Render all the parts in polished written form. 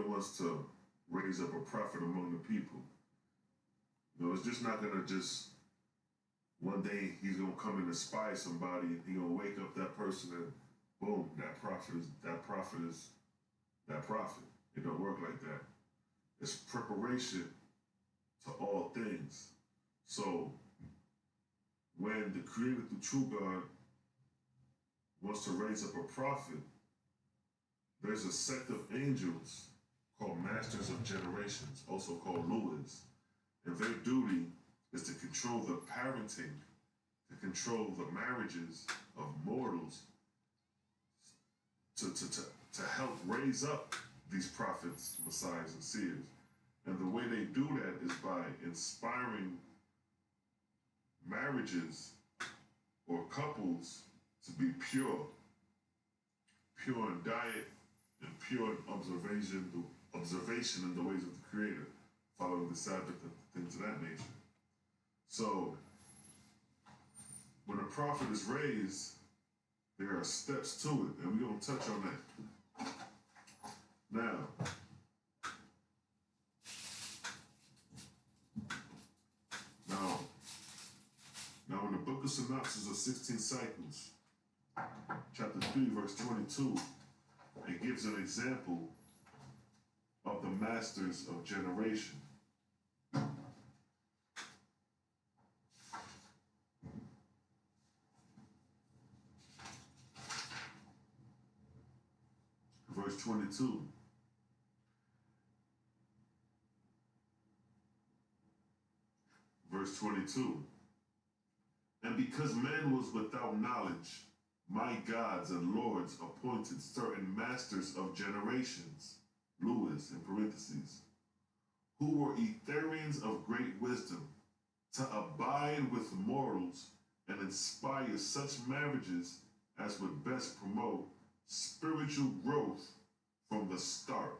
wants to raise up a prophet among the people. It's just not gonna just one day he's gonna come and inspire somebody. He gonna wake up that person and boom, that prophet. It don't work like that. It's preparation to all things. So when the Creator, the true God, wants to raise up a prophet, there's a sect of angels called Masters of Generations, also called Luas, and their duty is to control the parenting, to control the marriages of mortals, to help raise up these prophets, messiahs, and seers. And the way they do that is by inspiring marriages or couples to be pure in diet and pure in observation in the ways of the Creator, following the Sabbath and things of that nature. So when a prophet is raised, there are steps to it, and we're going to touch on that. Now, now in the book of Synopsis of 16 Cycles, chapter 3, verse 22, it gives an example of the masters of generation. Verse 22. Verse 22. And because man was without knowledge, my gods and lords appointed certain masters of generations, Lewis in parentheses, who were Etherians of great wisdom, to abide with mortals and inspire such marriages as would best promote spiritual growth from the start.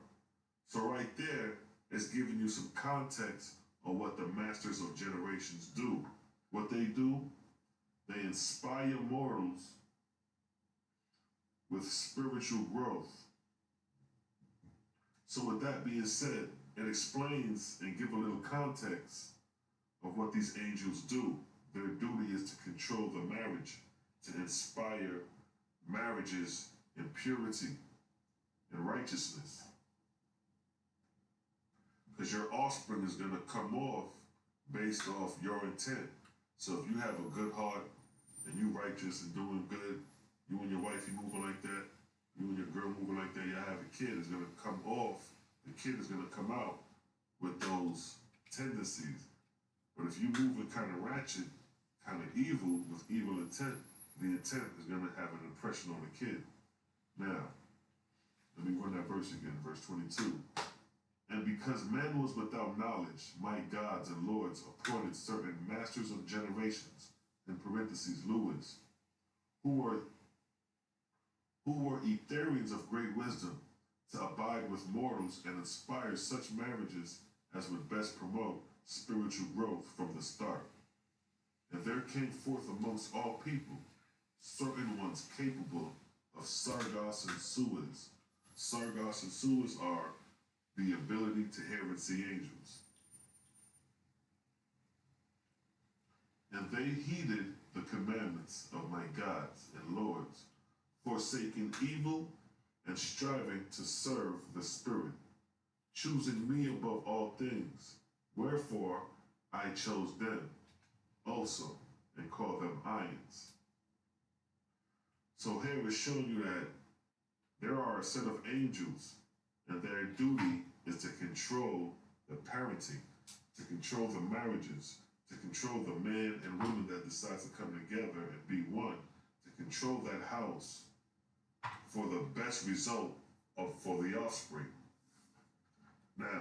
So right there, it's giving you some context on what the masters of generations do. What they do, they inspire mortals with spiritual growth. So with that being said, it explains and give a little context of what these angels do. Their duty is to control the marriage, to inspire marriages in purity and righteousness. Because your offspring is going to come off based off your intent. So if you have a good heart and you righteous and doing good, you and your wife, you moving like that, you and your girl moving like that, y'all have a kid, is going to come off, the kid is going to come out with those tendencies. But if you moving kind of ratchet, kind of evil, with evil intent, the intent is going to have an impression on the kid. Now, let me run that verse again, verse 22. And because man was without knowledge, my gods and lords appointed certain masters of generations, in parentheses, Lewis, who were Etherians of great wisdom, to abide with mortals and inspire such marriages as would best promote spiritual growth from the start. And there came forth amongst all people certain ones capable of Sargos and Suez. Sargos and Suez are the ability to hear and see angels. And they heeded the commandments of my gods and lords, forsaking evil and striving to serve the Spirit, choosing me above all things. Wherefore I chose them also and called them ions. So here it's showing you that there are a set of angels, and their duty is to control the parenting, to control the marriages, to control the men and women that decide to come together and be one, to control that house for the best result for the offspring. Now,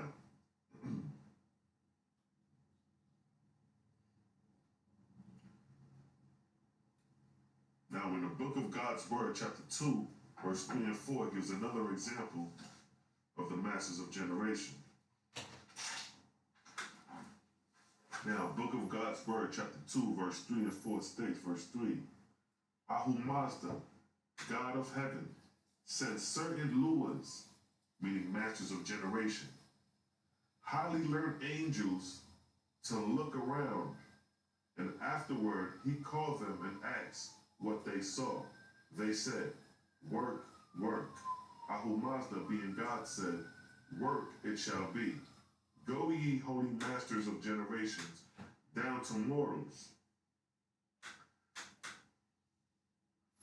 in the book of God's Word, chapter 2, verse 3 and 4, gives another example of the masters of generation. Now, book of God's Word, chapter 2, verse 3 and 4 states, verse 3, Ahu Mazda, God of heaven, sent certain Luas, meaning masters of generation. Highly learned angels to look around, and afterward he called them and asked what they saw. They said, work, work. Ahumazda, being God, said, work it shall be. Go ye, holy masters of generations, down to mortals.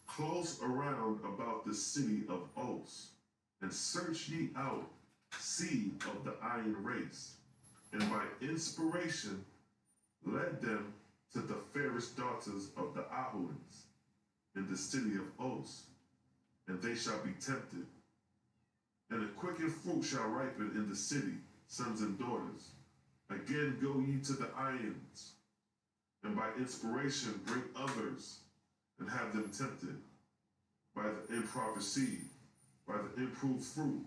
Close around about the city of Os, and search ye out seed of the iron race, and by inspiration led them to the fairest daughters of the Ahuans in the city of Os, and they shall be tempted. And a quickened fruit shall ripen in the city, sons and daughters. Again go ye to the ions, and by inspiration bring others, and have them tempted by the improper seed, by the improved fruit.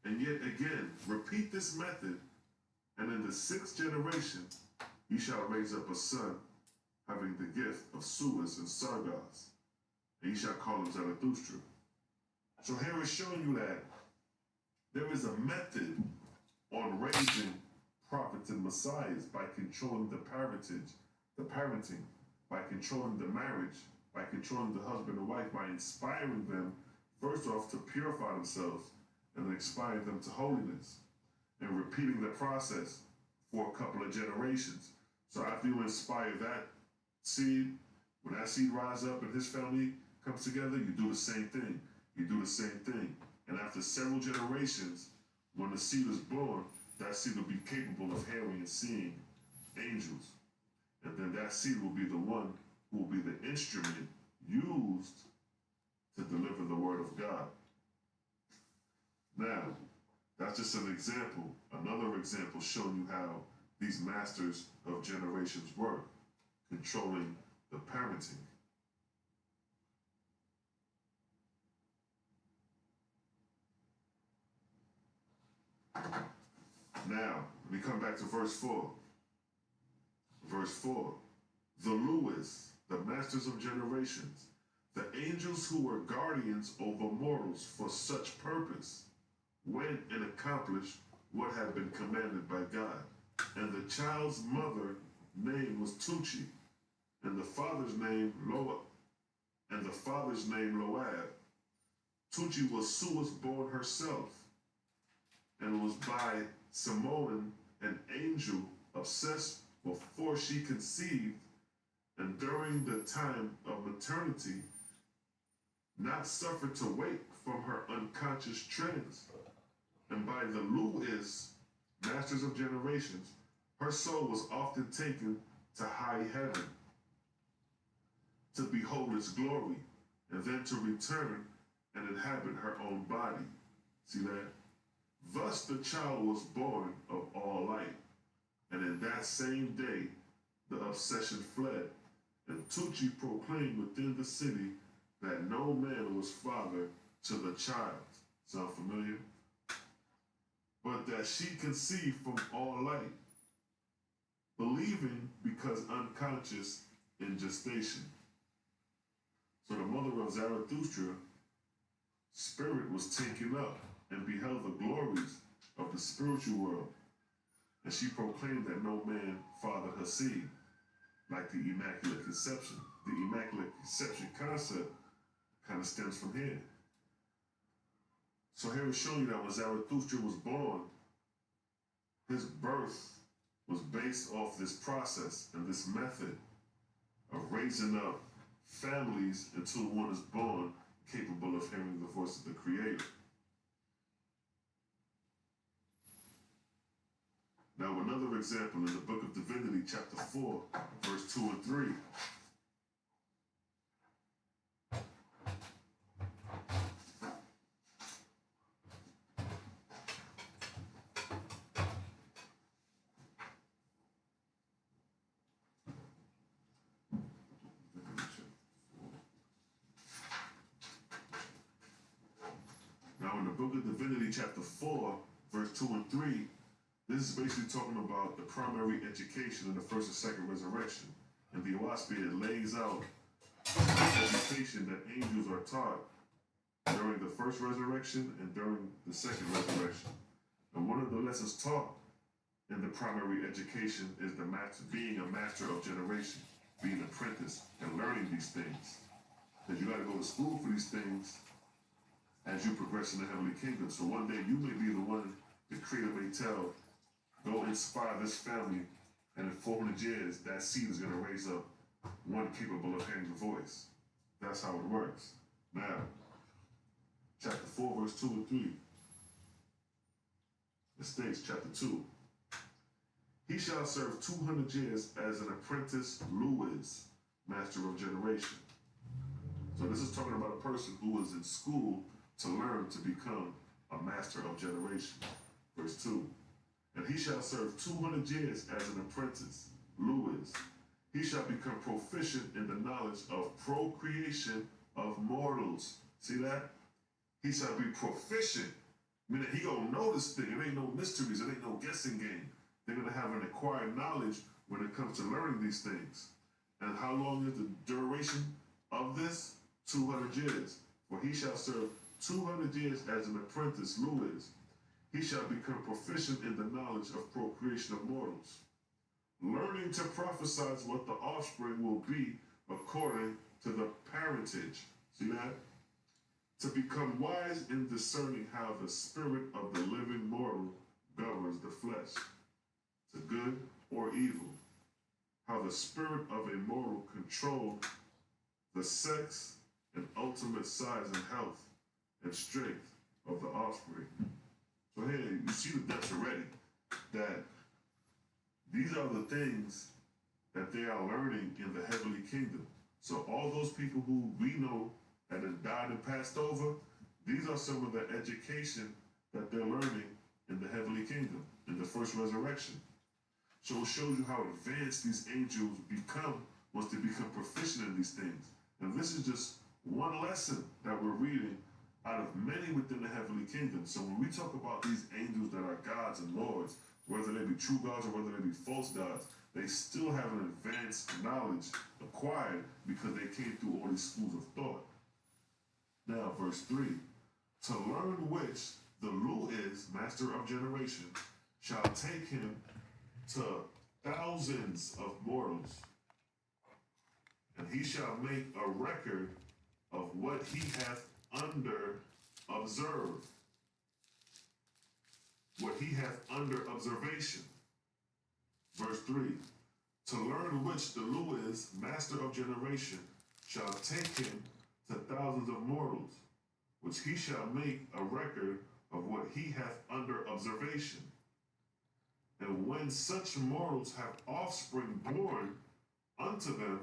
And yet again, repeat this method, and in the 6th generation, ye shall raise up a son, having the gift of Suez and Sargas, and ye shall call him Zarathustra. So here is showing you that there is a method on raising prophets and messiahs by controlling the parenting, by controlling the marriage, by controlling the husband and wife, by inspiring them, first off, to purify themselves, and then inspiring them to holiness, and repeating the process for a couple of generations. So after you inspire that seed, when that seed rises up and his family comes together, you do the same thing. You do the same thing. And after several generations, when the seed is born, that seed will be capable of hearing and seeing angels. And then that seed will be the one who will be the instrument used to deliver the word of God. Now, that's just an example, another example showing you how these masters of generations work, controlling the parenting. Now, let me come back to verse 4. Verse 4. The Lewis, the masters of generations, the angels who were guardians over mortals for such purpose, went and accomplished what had been commanded by God. And the child's mother name was Tuchi, and the father's name Loab. Tuchi was Suez born herself, and was by Simon, an angel, obsessed before she conceived, and during the time of maternity, not suffered to wake from her unconscious trance. And by the Luis, masters of generations, her soul was often taken to high heaven to behold its glory, and then to return and inhabit her own body. See that? Thus the child was born of all light, and in that same day the obsession fled, and Tucci proclaimed within the city that no man was father to the child. Sound familiar? But that she conceived from all light, believing because unconscious in gestation. So the mother of Zarathustra, spirit was taken up and beheld the glories of the spiritual world, and she proclaimed that no man fathered her seed, like the Immaculate Conception. The Immaculate Conception concept kind of stems from here. So here it's showing you that when Zarathustra was born, his birth was based off this process and this method of raising up families until one is born capable of hearing the voice of the Creator. Now, another example in the book of Divinity, chapter 4, verse 2 and 3. Now, in the book of Divinity, chapter 4, verse 2 and 3, this is basically talking about the primary education in the first and second resurrection. In the OAHSPE, it lays out the education that angels are taught during the first resurrection and during the second resurrection. And one of the lessons taught in the primary education is the being a master of generation, being an apprentice and learning these things. Because you got to go to school for these things as you progress in the heavenly kingdom. So one day you may be the one the Creator may tell, go inspire this family, and in 400 years, that seed is going to raise up one capable of hearing the voice. That's how it works. Now, chapter 4, verse 2 and 3. It states, chapter 2, he shall serve 200 years as an apprentice, Louis, master of generation. So this is talking about a person who was in school to learn to become a master of generation. Verse 2, and he shall serve 200 years as an apprentice, Louis. He shall become proficient in the knowledge of procreation of mortals. See that? He shall be proficient, meaning he gonna know this thing. It ain't no mysteries, it ain't no guessing game. They're gonna have an acquired knowledge when it comes to learning these things. And how long is the duration of this? 200 years. For he shall serve 200 years as an apprentice, Louis. He shall become proficient in the knowledge of procreation of mortals, learning to prophesy what the offspring will be according to the parentage. See that? To become wise in discerning how the spirit of the living mortal governs the flesh, to good or evil. How the spirit of a mortal controlled the sex and ultimate size and health and strength of the offspring. So here you see the depths already, that these are the things that they are learning in the heavenly kingdom. So all those people who we know that have died and passed over, these are some of the education that they're learning in the heavenly kingdom, in the first resurrection. So it shows you how advanced these angels become once they become proficient in these things. And this is just one lesson that we're reading out of many within the heavenly kingdom. So when we talk about these angels that are gods and lords, whether they be true gods or whether they be false gods, they still have an advanced knowledge acquired because they came through all these schools of thought. Now, verse 3, to learn which the Lu is, master of generation, shall take him to thousands of mortals, and he shall make a record of what he hath under observed, what he hath under observation. Verse 3, to learn which the Lu is, master of generation, shall take him to thousands of mortals, which he shall make a record of what he hath under observation. And when such mortals have offspring born unto them,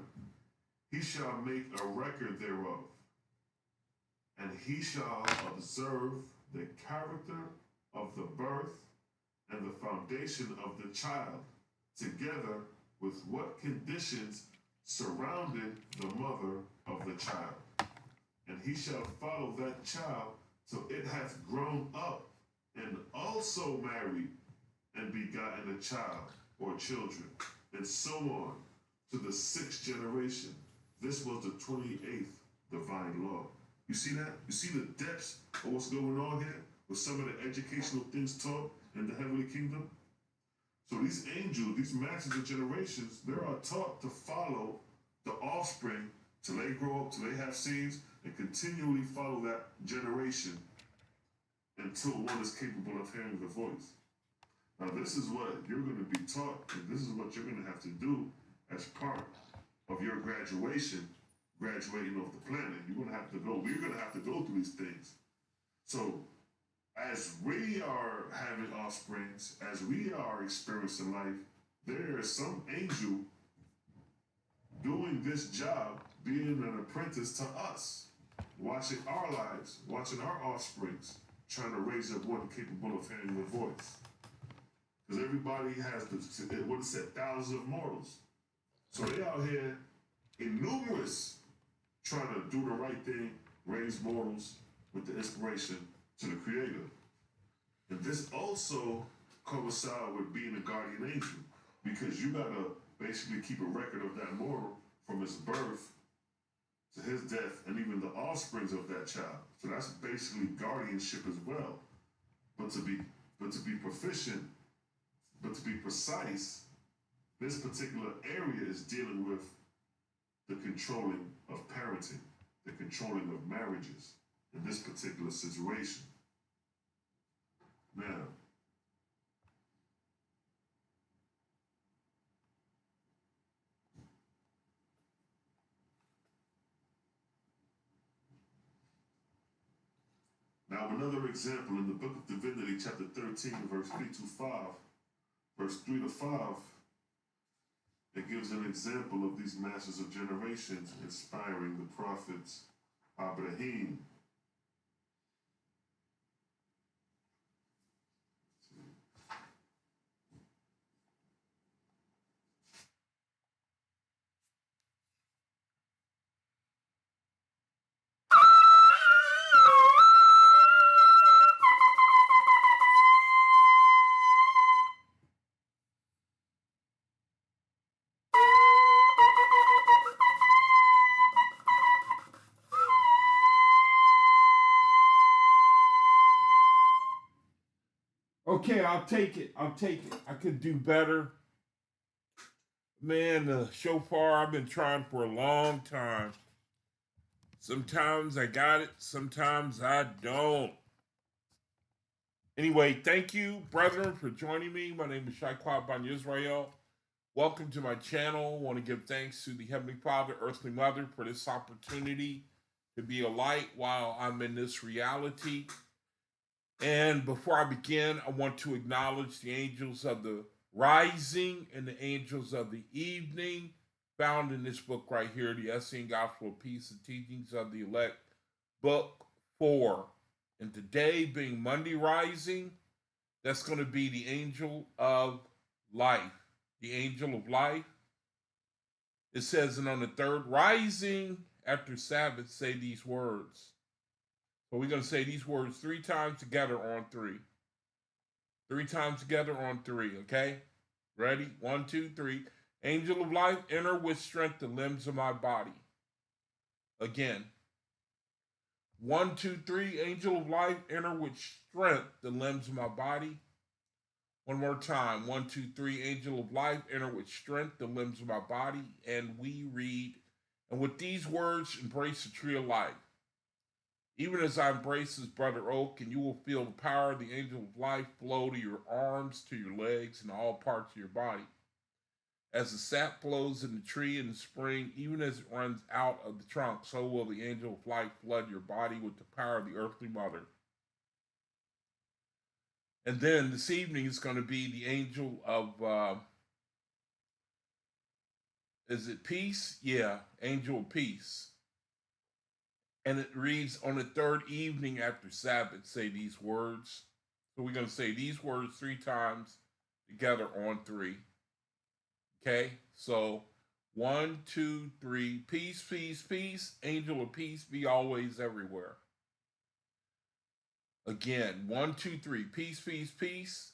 he shall make a record thereof. And he shall observe the character of the birth and the foundation of the child, together with what conditions surrounded the mother of the child. And he shall follow that child till it hath grown up, and also married, and begotten a child or children, and so on to the 6th generation. This was the 28th divine law. You see that? You see the depths of what's going on here with some of the educational things taught in the heavenly kingdom? So these angels, these masters of generations, they are taught to follow the offspring till they grow up, till they have seeds, and continually follow that generation until one is capable of hearing the voice. Now this is what you're going to be taught, and this is what you're going to have to do as part of your graduation, graduating off the planet. We're going to have to go through these things. So as we are having offsprings, as we are experiencing life, there is some angel doing this job, being an apprentice to us, watching our lives, watching our offsprings, trying to raise up one capable of hearing the voice. Because everybody has what it said, thousands of mortals. So they out here innumerous trying to do the right thing, raise mortals with the inspiration to the Creator. And this also coincides with being a guardian angel, because you gotta basically keep a record of that mortal from its birth to his death, and even the offsprings of that child. So that's basically guardianship as well. But to be proficient, but to be precise, this particular area is dealing with the controlling of parenting, the controlling of marriages in this particular situation. Now, another example in the book of Divinity, chapter 13, verse 3 to 5, verse 3 to 5, it gives an example of these masters of generations inspiring the prophets Abraham. Okay, I'll take it. I'll take it. I could do better. Man, the shofar, I've been trying for a long time. Sometimes I got it, sometimes I don't. Anyway, thank you, brethren, for joining me. My name is Shaikwab Ban Israel. Welcome to my channel. I want to give thanks to the Heavenly Father, Earthly Mother, for this opportunity to be a light while I'm in this reality. And before I begin, I want to acknowledge the angels of the rising and the angels of the evening found in this book right here, the Essay and Gospel of Peace and Teachings of the Elect, book 4. And today, being Monday rising, that's going to be the angel of life. The angel of life. It says, and on the third rising after Sabbath, say these words. So we're going to say these words 3 times together on 3. 3 times together on 3, okay? Ready? 1, 2, 3. Angel of life, enter with strength the limbs of my body. Again. 1, 2, 3. Angel of life, enter with strength the limbs of my body. One more time. 1, 2, 3. Angel of life, enter with strength the limbs of my body. And we read, and with these words, embrace the tree of life. Even as I embrace this brother oak, and you will feel the power of the angel of life flow to your arms, to your legs, and all parts of your body. As the sap flows in the tree in the spring, even as it runs out of the trunk, so will the angel of life flood your body with the power of the earthly mother. And then this evening is going to be the angel of, is it peace? Yeah, angel of peace. And it reads, on the third evening after Sabbath, say these words. So we're going to say these words 3 times together on 3. Okay? So 1, 2, 3. Peace, peace, peace. Angel of peace be always everywhere. Again, 1, 2, 3. Peace, peace, peace.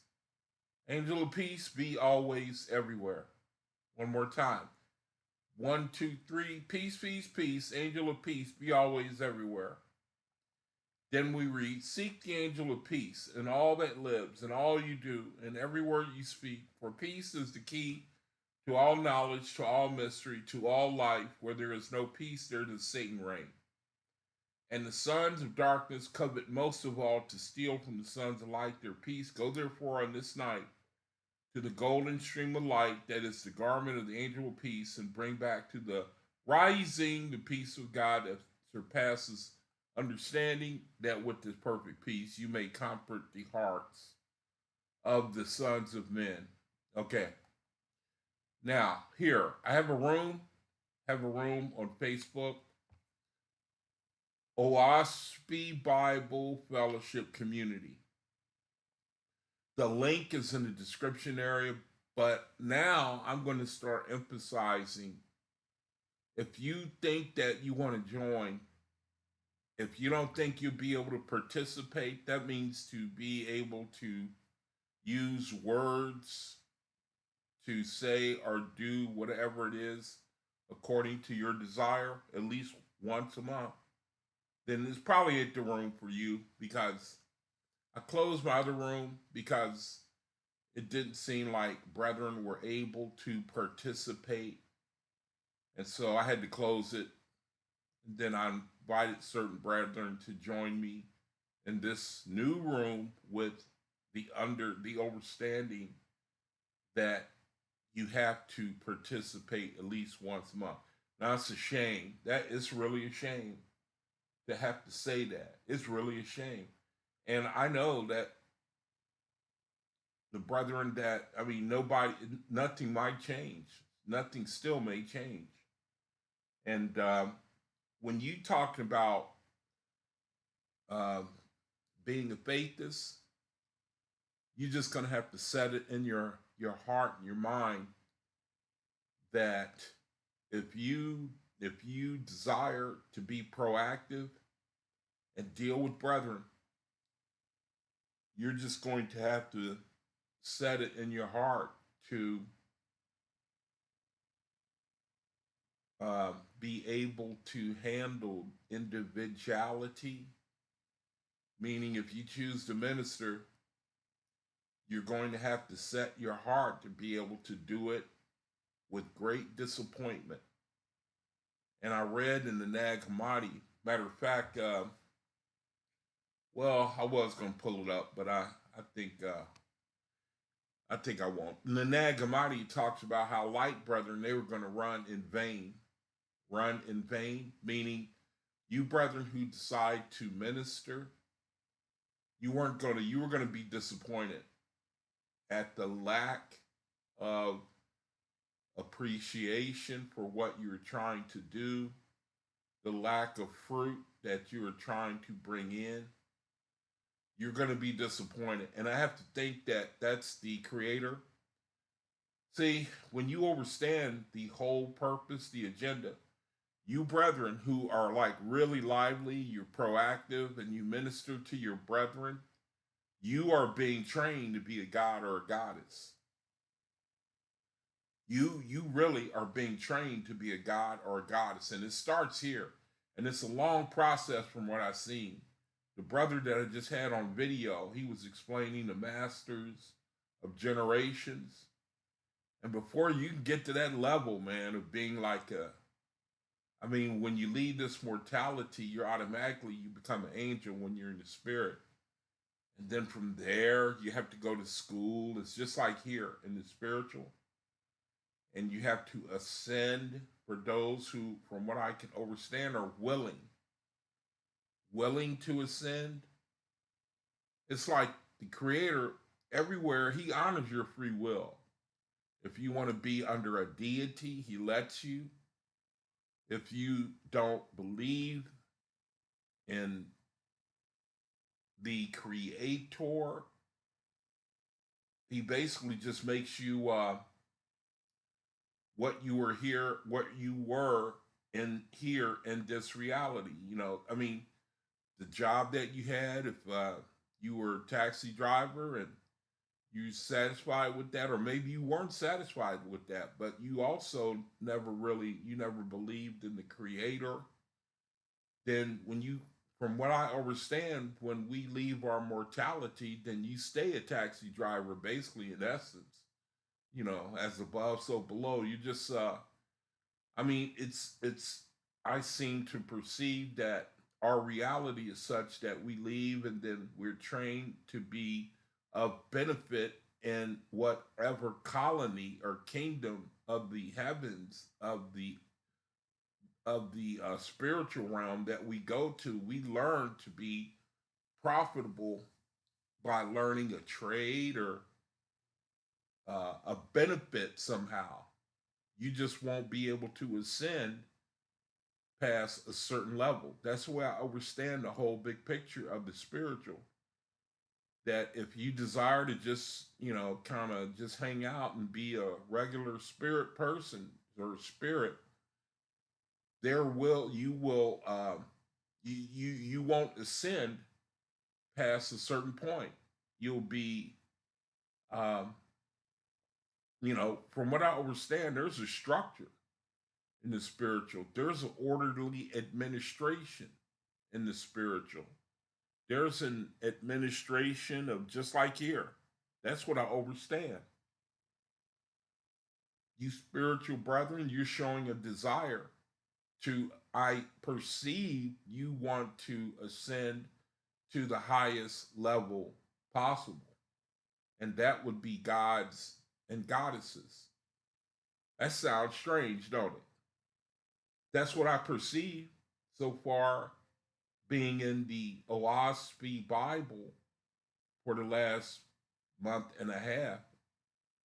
Angel of peace be always everywhere. One more time. 1, 2, 3. Peace, peace, peace. Angel of peace be always everywhere. Then we read, seek the angel of peace in all that lives, and all you do, and every word you speak, for peace is the key to all knowledge, to all mystery, to all life. Where there is no peace, there does Satan reign. And the sons of darkness covet most of all to steal from the sons of light their peace. Go therefore on this night to the golden stream of light that is the garment of the angel of peace, and bring back to the rising the peace of God that surpasses understanding, that with this perfect peace you may comfort the hearts of the sons of men. Okay. Now, here, I have a room on Facebook, OAHSPE Bible Fellowship Community. The link is in the description area, but now I'm going to start emphasizing, if you think that you want to join, if you don't think you'll be able to participate, that means to be able to use words to say or do whatever it is according to your desire, at least once a month, then it's probably at the room for you, because I closed my other room because it didn't seem like brethren were able to participate. And so I had to close it. And then I invited certain brethren to join me in this new room with the overstanding that you have to participate at least once a month. Now it's a shame. That is really a shame to have to say that. It's really a shame. And I know that the brethren that, I mean, nothing might change. Nothing still may change. And when you talking about um, being a faithist, you're just gonna have to set it in your heart and your mind that if you desire to be proactive and deal with brethren, you're just going to have to set it in your heart to be able to handle individuality. Meaning, if you choose to minister, you're going to have to set your heart to be able to do it with great disappointment. And I read in the Nag Hammadi, matter of fact, well, I was going to pull it up, but I think I won't. The Nag Hammadi talks about how light brethren, they were going to run in vain, meaning you brethren who decide to minister, you were going to be disappointed at the lack of appreciation for what you're trying to do, the lack of fruit that you are trying to bring in. You're going to be disappointed. And I have to think that that's the creator. See, when you understand the whole purpose, the agenda, you brethren who are like really lively, you're proactive, and you minister to your brethren, you are being trained to be a god or a goddess. You really are being trained to be a god or a goddess, and it starts here. And it's a long process from what I've seen. The brother that I just had on video, he was explaining the masters of generations. And before you can get to that level, man, of being like I mean, when you leave this mortality, you become an angel when you're in the spirit. And then from there, you have to go to school. It's just like here in the spiritual. And you have to ascend for those who, from what I can understand, are willing to ascend. It's like the creator everywhere, he honors your free will. If you want to be under a deity, he lets you. If you don't believe in the creator, he basically just makes you what you were in here in this reality. You know, I mean, the job that you had, if you were a taxi driver and you satisfied with that, or maybe you weren't satisfied with that, but you also you never believed in the creator. Then from what I understand, when we leave our mortality, then you stay a taxi driver, basically, in essence. You know, as above, so below. You just, I mean, I seem to perceive that our reality is such that we leave and then we're trained to be of benefit in whatever colony or kingdom of the heavens of the spiritual realm that we go to. We learn to be profitable by learning a trade or a benefit somehow. You just won't be able to ascend past a certain level. That's the way I understand the whole big picture of the spiritual. That if you desire to just, kind of just hang out and be a regular spirit person or spirit, you won't ascend past a certain point. You'll be, um, from what I understand, there's a structure. in the spiritual. There's an orderly administration in the spiritual. There's an administration of just like here. That's what I understand. You spiritual brethren, you're showing a desire to, I perceive you want to ascend to the highest level possible. And that would be gods and goddesses. That sounds strange, don't it? That's what I perceive so far, being in the OAHSPE Bible for the last month and a half.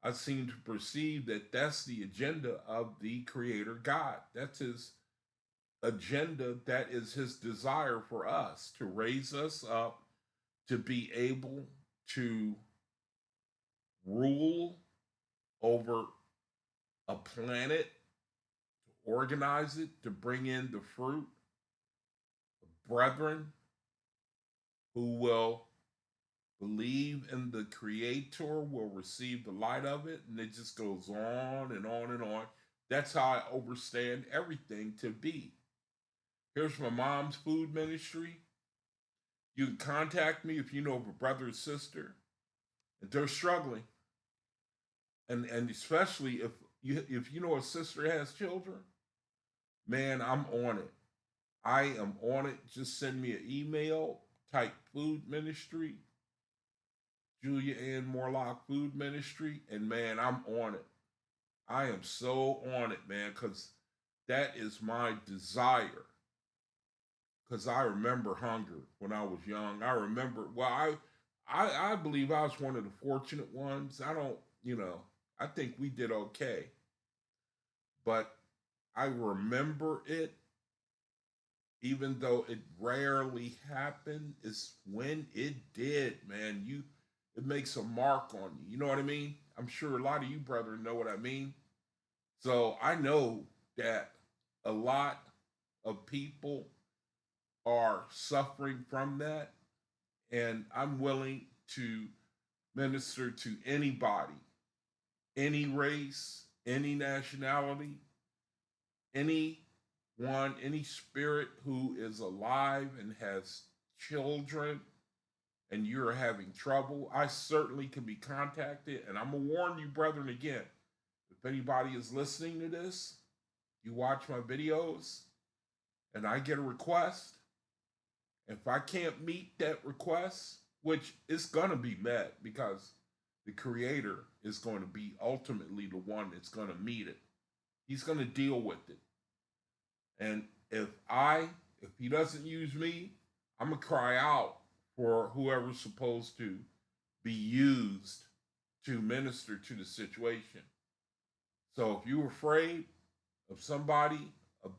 I seem to perceive that that's the agenda of the Creator God. That's his agenda. That is his desire for us, to raise us up, to be able to rule over a planet, to organize it, to bring in the fruit of brethren who will believe in the Creator, will receive the light of it, and it just goes on and on and on. That's how I understand everything to be. Here's my mom's food ministry. You can contact me if you know of a brother or sister and they're struggling, and especially if you know a sister has children, man, I'm on it. I am on it. Just send me an email, type food ministry, Julia Ann Morlock Food Ministry, and man, I'm on it. I am so on it, man, because that is my desire. Because I remember hunger when I was young. I remember, well, I believe I was one of the fortunate ones. I don't, I think we did okay. But I remember it, even though it rarely happened, is when it did, man. It makes a mark on you. You know what I mean? I'm sure a lot of you brethren know what I mean. So I know that a lot of people are suffering from that, and I'm willing to minister to anybody, any race, any nationality, anyone, any spirit who is alive and has children, and you're having trouble. I certainly can be contacted, and I'm gonna warn you, brethren, again. If anybody is listening to this, you watch my videos, and I get a request. If I can't meet that request, which is gonna be met because the Creator is going to be ultimately the one that's going to meet it. He's going to deal with it. And if he doesn't use me, I'm going to cry out for whoever's supposed to be used to minister to the situation. So if you're afraid of somebody, of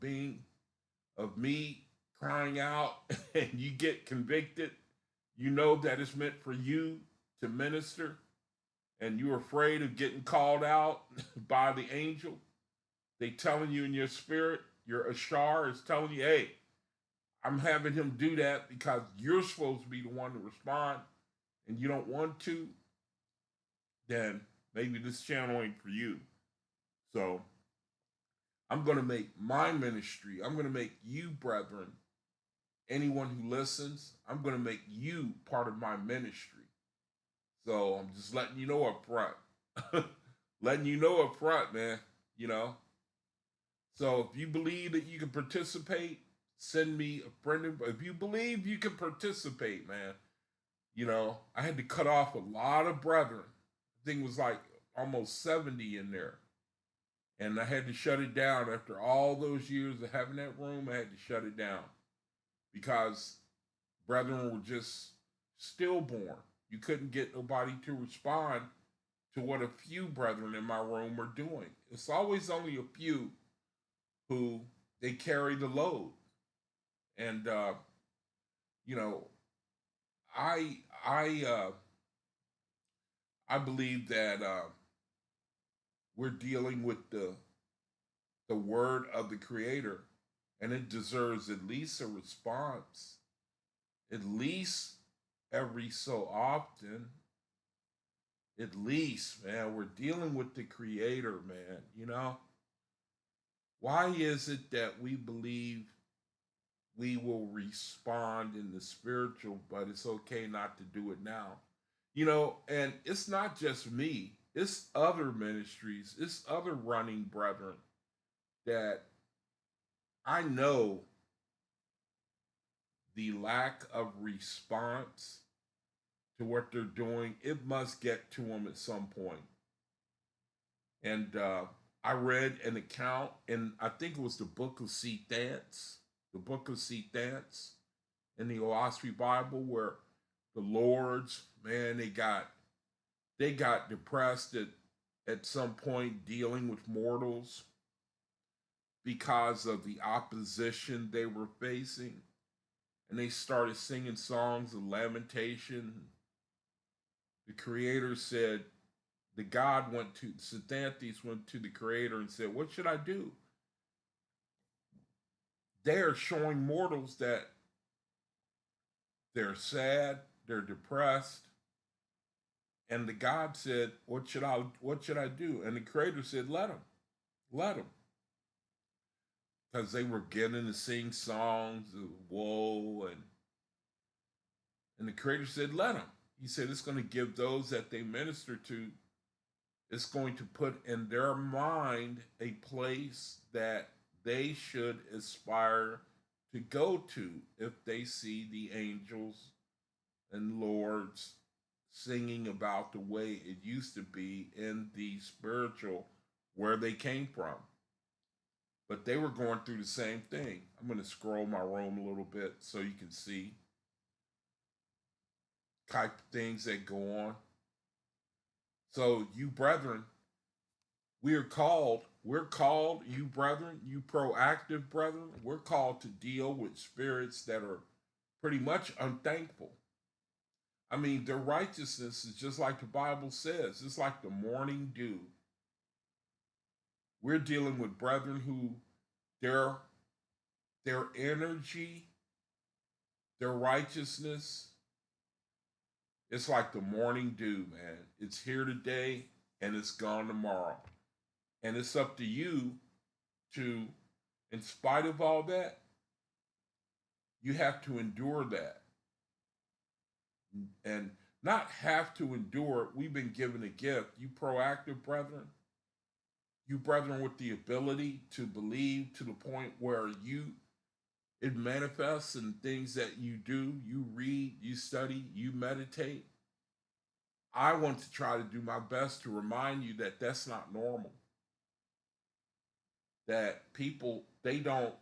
of me crying out and you get convicted, you know that it's meant for you to minister, and you're afraid of getting called out by the angel, they telling you in your spirit, your Ashar is telling you, hey, I'm having him do that because you're supposed to be the one to respond and you don't want to, then maybe this channel ain't for you. So I'm going to make my ministry, I'm going to make you, brethren, anyone who listens, I'm going to make you part of my ministry. So I'm just letting you know up front. Letting you know up front, man. You know? So if you believe that you can participate, send me a friend. If you believe you can participate, man, I had to cut off a lot of brethren. I think it was like almost 70 in there. And I had to shut it down after all those years of having that room. I had to shut it down because brethren were just stillborn. You couldn't get nobody to respond to what a few brethren in my room are doing. It's always only a few who they carry the load. And you know, I I I believe that we're dealing with the word of the Creator, and it deserves at least a response, at least every so often. At least, man, we're dealing with the Creator, man. Why is it that we believe we will respond in the spiritual, but it's okay not to do it now? You know, and it's not just me, it's other ministries, it's other running brethren that I know the lack of response to what they're doing, it must get to them at some point. And I read an account, and I think it was the book of Dance, the book of Dance in the OAHSPE Bible, where the Lords, man, they got depressed at some point dealing with mortals because of the opposition they were facing. And they started singing songs of lamentation. The creator said, the God went to, Satanthes went to the creator and said, what should I do? They are showing mortals that they're sad, they're depressed. And the God said, what should I do? And the creator said, let them. Because they were getting to sing songs of woe, and the creator said, let them. He said it's going to give those that they minister to, it's going to put in their mind a place that they should aspire to go to if they see the angels and lords singing about the way it used to be in the spiritual where they came from. But they were going through the same thing. I'm going to scroll my room a little bit so you can see type of things that go on. So, you brethren, we're called, you brethren, you proactive brethren, we're called to deal with spirits that are pretty much unthankful. I mean, their righteousness is just like the Bible says, it's like the morning dew. We're dealing with brethren who their energy, their righteousness, it's like the morning dew, man. It's here today and it's gone tomorrow. And it's up to you to, in spite of all that, you have to endure that. And not have to endure it. We've been given a gift. You proactive brethren, you brethren with the ability to believe to the point where it manifests in things that you do, you read, you study, you meditate. I want to try to do my best to remind you that that's not normal. That people, they don't,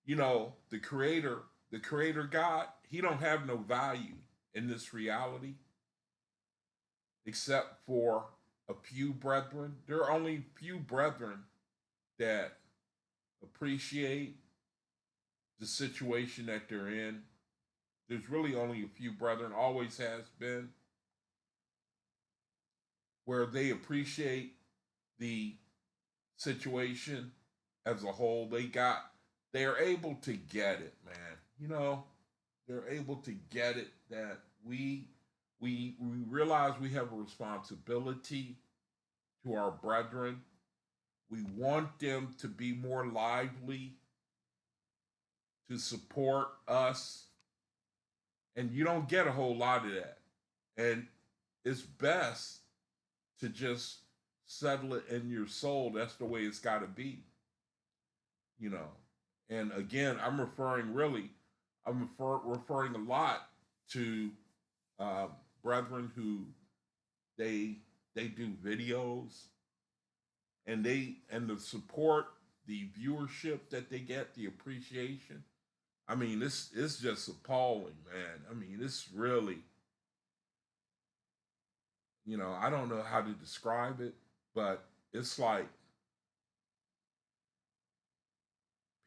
the creator God, he don't have no value in this reality except for a few brethren. There are only few brethren that appreciate the situation that they're in. There's really only a few brethren, always has been, where they appreciate the situation as a whole. They're able to get it, man. They're able to get it that we realize we have a responsibility to our brethren. We want them to be more lively, to support us, and you don't get a whole lot of that. And it's best to just settle it in your soul. That's the way it's got to be, you know. And again, I'm referring a lot to uh, brethren who they they do videos, and the support, the viewership that they get, the appreciation. I mean, it's just appalling, man. I mean, it's really, I don't know how to describe it, but it's like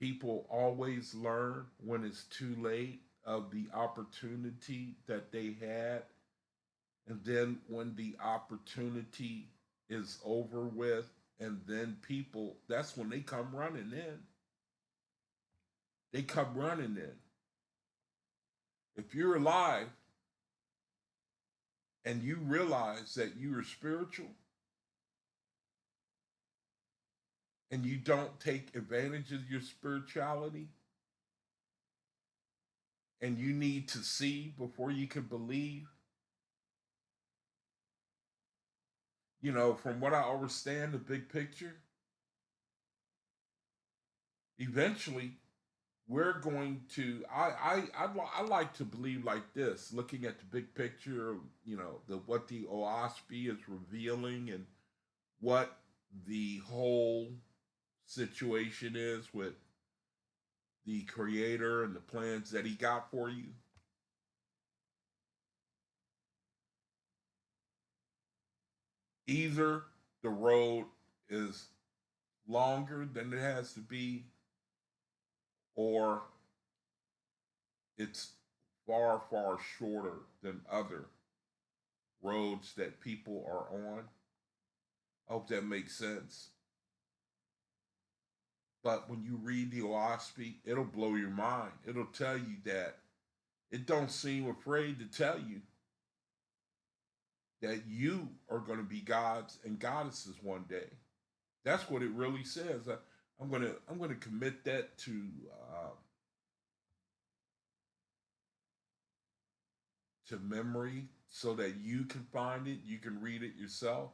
people always learn when it's too late of the opportunity that they had. And then when the opportunity is over with, and then people, that's when they come running in. They come running in. If you're alive and you realize that you are spiritual, and you don't take advantage of your spirituality, and you need to see before you can believe, from what I understand, the big picture, eventually we're going to. I like to believe like this, looking at the big picture. The what the OAHSPE is revealing and what the whole situation is with the creator and the plans that he got for you. Either the road is longer than it has to be, or it's far, far shorter than other roads that people are on. I hope that makes sense. But when you read the OAHSPE, it'll blow your mind. It'll tell you that it don't seem afraid to tell you that you are going to be gods and goddesses one day. That's what it really says. I'm gonna commit that to memory so that you can find it, you can read it yourself.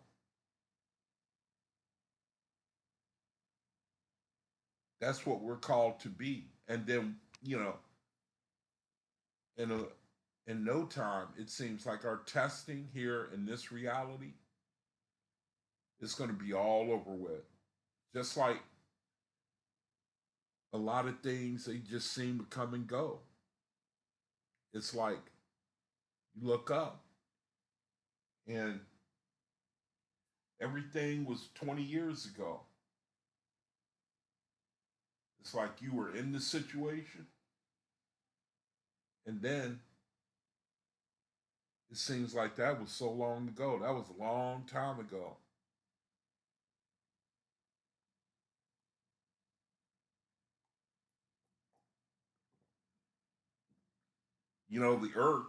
That's what we're called to be. And then, in a in no time, it seems like our testing here in this reality is going to be all over with. Just like a lot of things, they just seem to come and go. It's like you look up and everything was 20 years ago. It's like you were in the situation, and then it seems like that was so long ago. That was a long time ago. The earth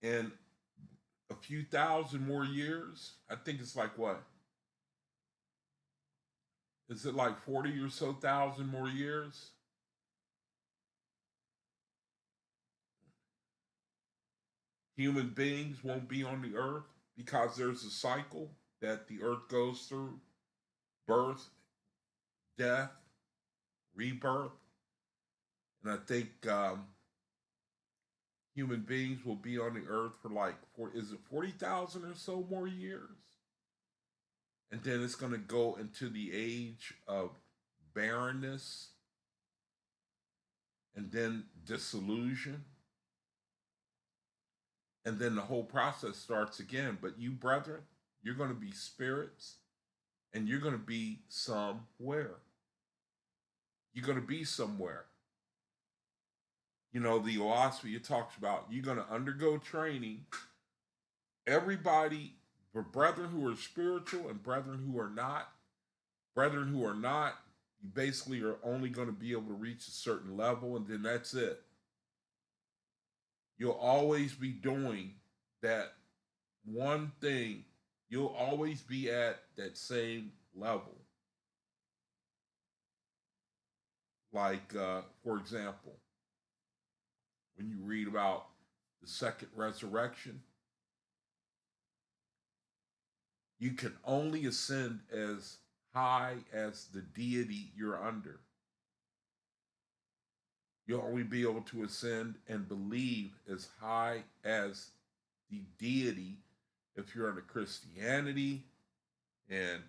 in a few thousand more years, I think it's like what? Is it like 40 or so thousand more years? Human beings won't be on the earth because there's a cycle that the earth goes through: birth, death, rebirth. And I think human beings will be on the earth for like, is it 40,000 or so more years? And then it's going to go into the age of barrenness and then disillusion. And then the whole process starts again. But you, brethren, you're going to be spirits and you're going to be somewhere. You're going to be somewhere. The OAHSPE, it talks about you're going to undergo training. Everybody, for brethren who are spiritual and brethren who are not, you basically are only going to be able to reach a certain level, and then that's it. You'll always be doing that one thing. You'll always be at that same level. Like, for example, when you read about the second resurrection, you can only ascend as high as the deity you're under. You'll only be able to ascend and believe as high as the deity if you're under Christianity, and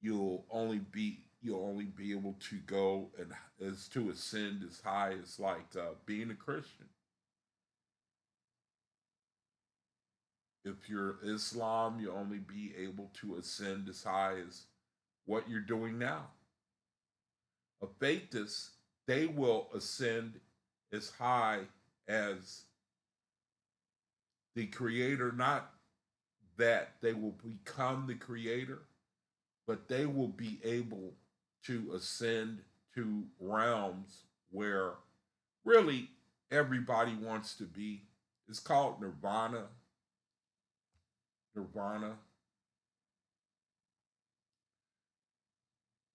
you'll only be able to go and as to ascend as high as like being a Christian. If you're Islam, you'll only be able to ascend as high as what you're doing now. A faithist, they will ascend as high as the creator, not that they will become the creator, but they will be able to ascend to realms where really everybody wants to be. It's called nirvana. Nirvana.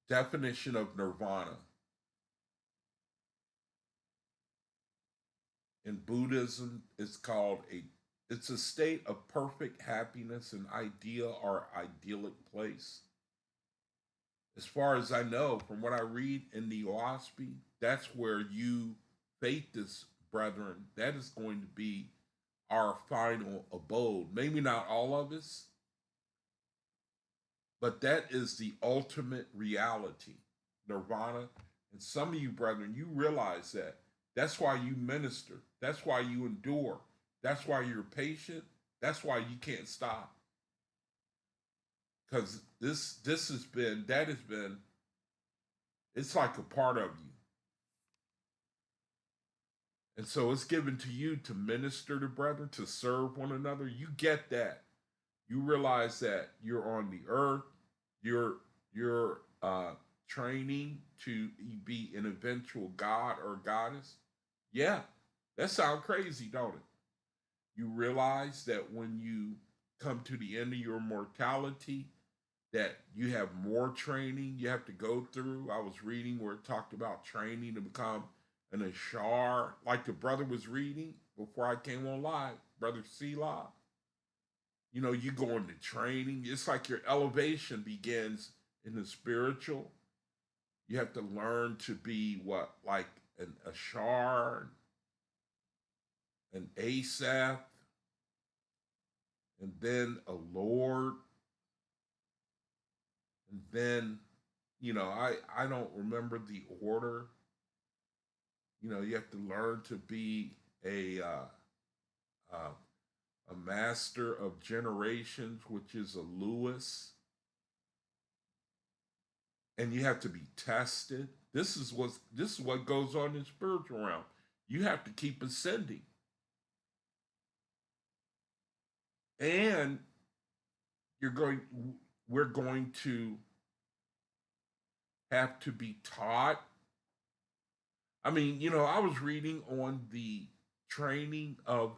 definition of nirvana in Buddhism is called it's a state of perfect happiness, an ideal or idyllic place. As far as I know, from what I read in the OAHSPE, that's where you, faithless brethren, that is going to be our final abode. Maybe not all of us, but that is the ultimate reality, nirvana. And some of you, brethren, you realize that. That's why you minister. That's why you endure. That's why you're patient. That's why you can't stop. Because this has been, that has been, it's like a part of you. And so it's given to you to minister to brethren, to serve one another. You get that. You realize that you're on the earth. You're training to be an eventual god or goddess. Yeah, that sounds crazy, don't it? You realize that when you come to the end of your mortality, that you have more training you have to go through. I was reading where it talked about training to become an ashar, like the brother was reading before I came on live, Brother Selah. You know, you go into training. It's like your elevation begins in the spiritual. You have to learn to be what, like an ashar, an asaph, and then a lord, and then I don't remember the order. You know, you have to learn to be uh, a master of generations, which is a Lewis, and you have to be tested. This is what goes on in spiritual realm. You have to keep ascending, and you're going. We're going to have to be taught. I mean, I was reading on the training of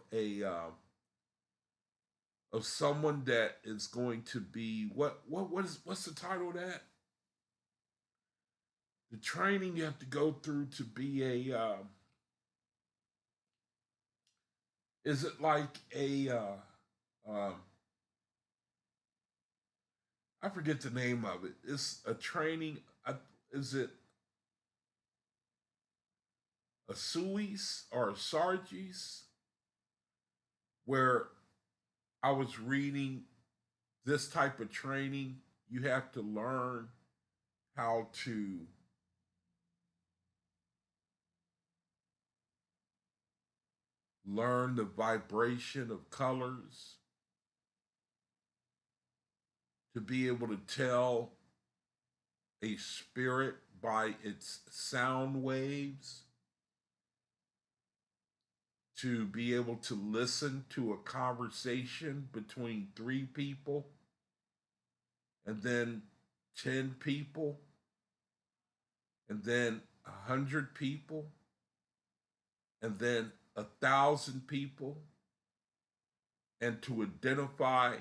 someone that is going to be what's the title of that? The training you have to go through to be is it like um, I forget the name of it. It's a training. Is it a suis or a sargis? Where I was reading this type of training, you have to learn how to learn the vibration of colors, to be able to tell a spirit by its sound waves, to be able to listen to a conversation between three people and then 10 people and then 100 people and then 1,000 people, and to identify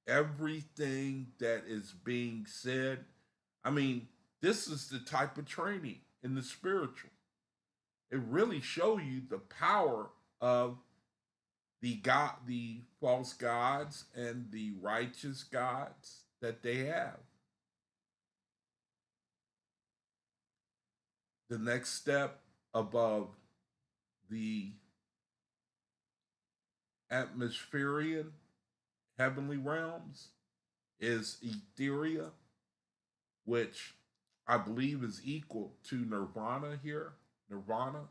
everything that is being said. I mean, this is the type of training in the spiritual. It really shows you the power of the false gods and the righteous gods that they have. The next step above the atmospherian heavenly realms is Etheria, which I believe is equal to Nirvana here. Nirvana.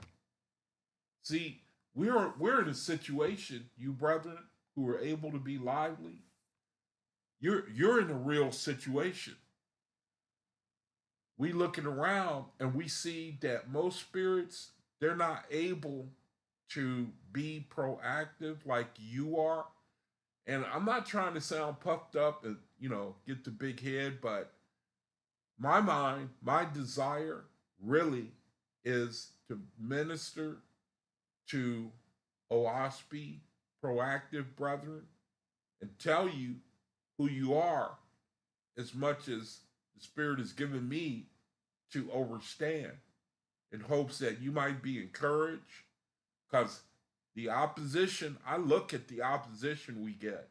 See, we're in a situation, you brethren who are able to be lively. You're in a real situation. We looking around and we see that most spirits, they're not able to be proactive like you are. And I'm not trying to sound puffed up and get the big head, but my mind, my desire really is to minister to OAHSPE proactive brethren and tell you who you are, as much as the Spirit has given me to overstand in hopes that you might be encouraged. Because the opposition, I look at the opposition we get.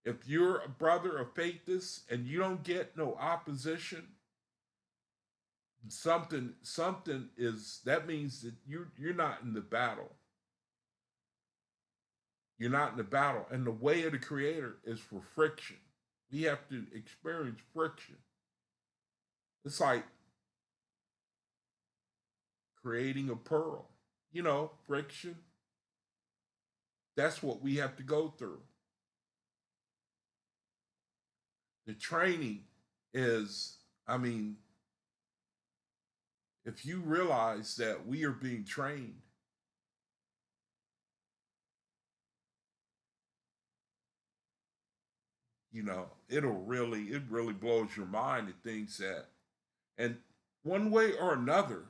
If you're a brother of faithist and you don't get no opposition, something is that means that you're not in the battle. You're not in the battle. And the way of the creator is for friction. We have to experience friction. It's like creating a pearl. Friction. That's what we have to go through. The training is, I mean, if you realize that we are being trained, it really blows your mind at things that, and one way or another,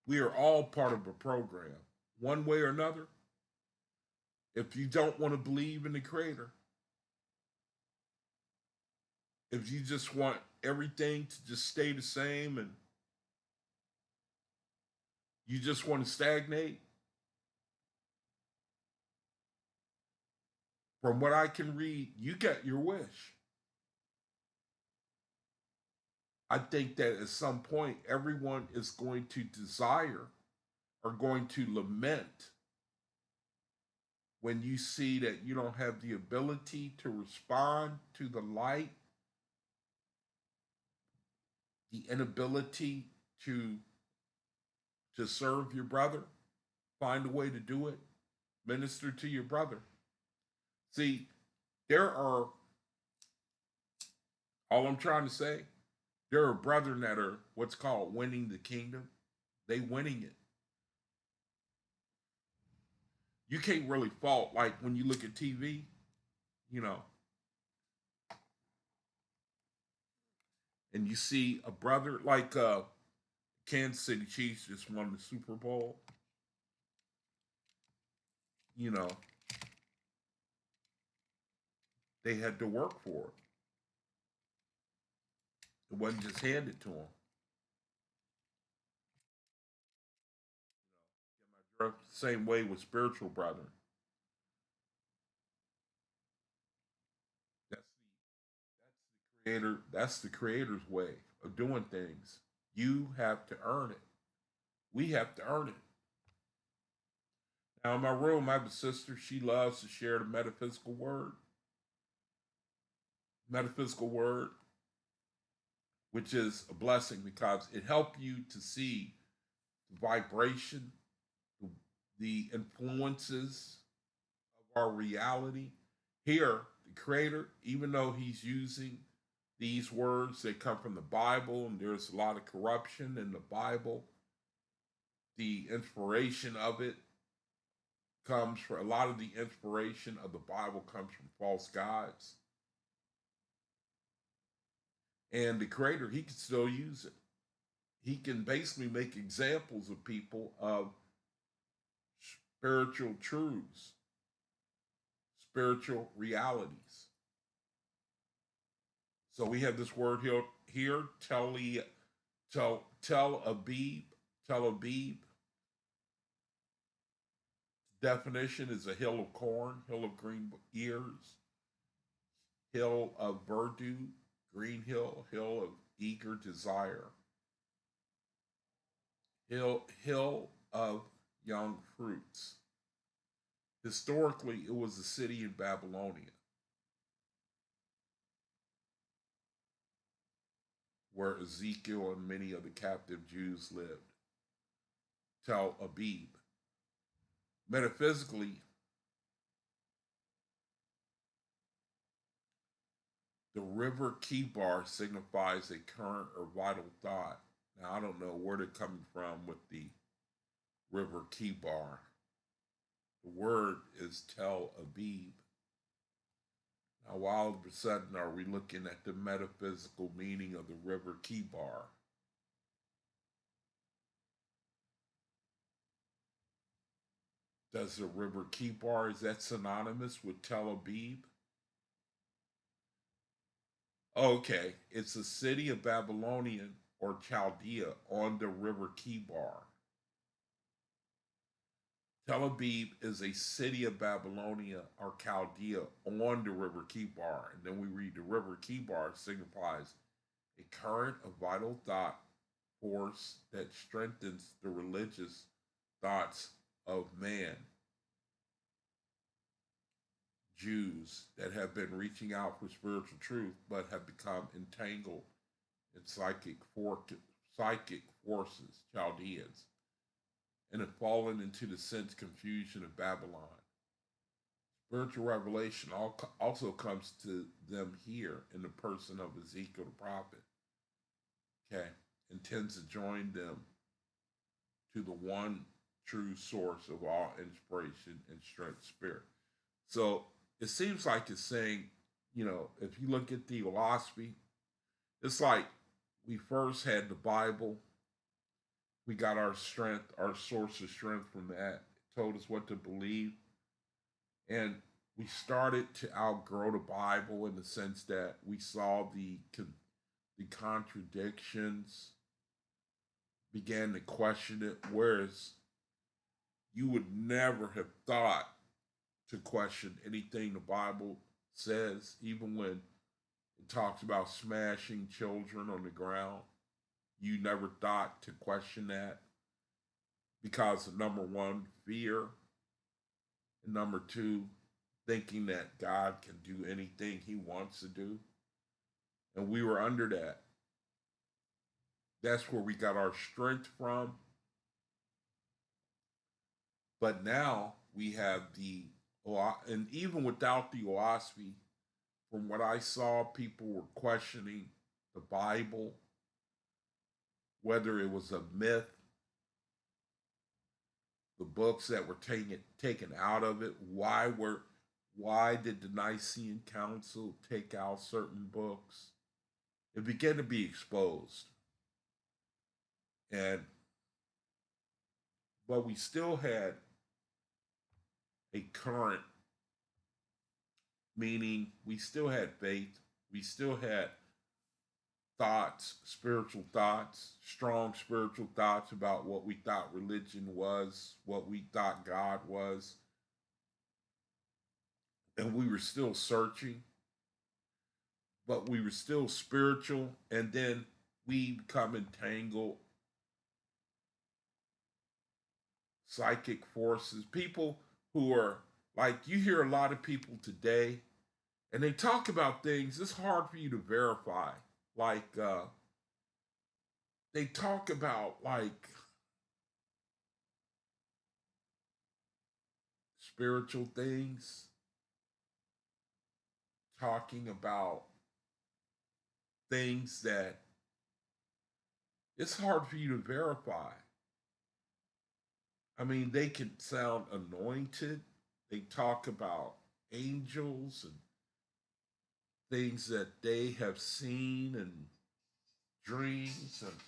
we are all part of a program. One way or another, if you don't want to believe in the creator, if you just want everything to just stay the same and you just want to stagnate, from what I can read, you get your wish. I think that at some point, everyone is going to desire or going to lament when you see that you don't have the ability to respond to the light, the inability to serve your brother, find a way to do it, minister to your brother. See, there are, all I'm trying to say, there are brethren that are what's called winning the kingdom. They winning it. You can't really fault, like when you look at TV, you know, and you see a brother like Kansas City Chiefs just won the Super Bowl. You know, they had to work for it. It wasn't just handed to them. Same way with spiritual brethren. That's the creator. That's the creator's way of doing things. You have to earn it. We have to earn it. Now in my room, I have a sister. She loves to share the metaphysical word. Metaphysical word, which is a blessing because it helps you to see the vibration, the influences of our reality. Here, the creator, even though he's using these words that come from the Bible, and there's a lot of corruption in the Bible, the inspiration of it comes from a lot of the inspiration of the Bible comes from false gods. And the creator, he can still use it. He can basically make examples of people of spiritual truths, spiritual realities. So we have this word here, tell Abib. Definition is a hill of corn, hill of green ears, hill of verdure, green hill, hill of eager desire, hill of young fruits. Historically, it was a city in Babylonia where Ezekiel and many of the captive Jews lived. Tel Abib. Metaphysically, the river Kibar signifies a current or vital thought. Now, I don't know where they're coming from with the river Kibar. The word is Tel Abib. Now, all of a sudden, are we looking at the metaphysical meaning of the river Kibar? Does the river Kibar, is that synonymous with Tel Abib? Okay, it's a city of Babylonian or Chaldea on the River Kibar. Tel Aviv is a city of Babylonia or Chaldea on the River Kibar. And then we read the River Kibar signifies a current of vital thought force that strengthens the religious thoughts of man. Jews that have been reaching out for spiritual truth but have become entangled in psychic forces, Chaldeans, and have fallen into the sense confusion of Babylon. Spiritual revelation also comes to them here in the person of Ezekiel the prophet, okay, and tends to join them to the one true source of all inspiration and strength, spirit. So it seems like it's saying, if you look at the OAHSPE, it's like we first had the Bible. We got our strength, our source of strength from that. It told us what to believe. And we started to outgrow the Bible in the sense that we saw the contradictions, began to question it, whereas you would never have thought to question anything the Bible says, even when it talks about smashing children on the ground. You never thought to question that because of number one, fear, and number two, thinking that God can do anything he wants to do. And we were under that. That's where we got our strength from. But now we have and even without the OAHSPE, from what I saw, people were questioning the Bible, whether it was a myth, the books that were taken out of it. Why did the Nicene Council take out certain books? It began to be exposed. But we still had a current, meaning we still had faith, we still had thoughts, spiritual thoughts, strong spiritual thoughts about what we thought religion was, what we thought God was. And we were still searching, but we were still spiritual. And then we become entangled. Psychic forces, people who are like, you hear a lot of people today, and they talk about things, it's hard for you to verify. Like, they talk about like spiritual things, talking about things that it's hard for you to verify. I mean, they can sound anointed. They talk about angels and things that they have seen and dreams and,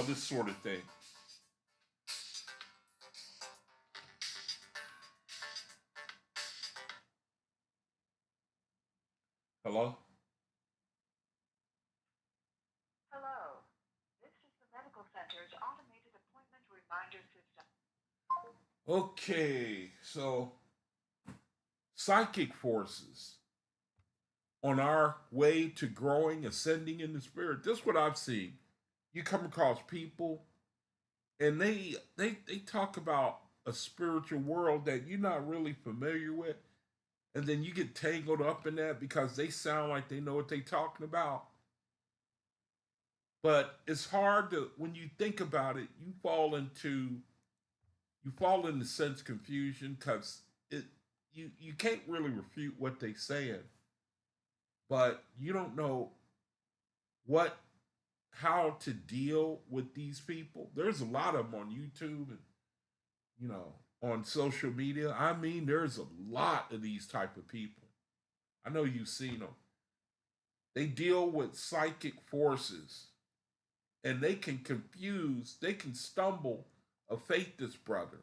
this sort of thing. Hello? Hello. This is the Medical Center's automated appointment reminder system. Okay, so psychic forces on our way to growing, ascending in the spirit. This is what I've seen. You come across people and they talk about a spiritual world that you're not really familiar with, and then you get tangled up in that because they sound like they know what they're talking about. But it's hard to, when you think about it, you fall into sense confusion because you can't really refute what they're saying, but you don't know how to deal with these people. There's a lot of them on YouTube and on social media. I mean, there's a lot of these type of people. I know you've seen them. They deal with psychic forces, and they can stumble a faithless brother.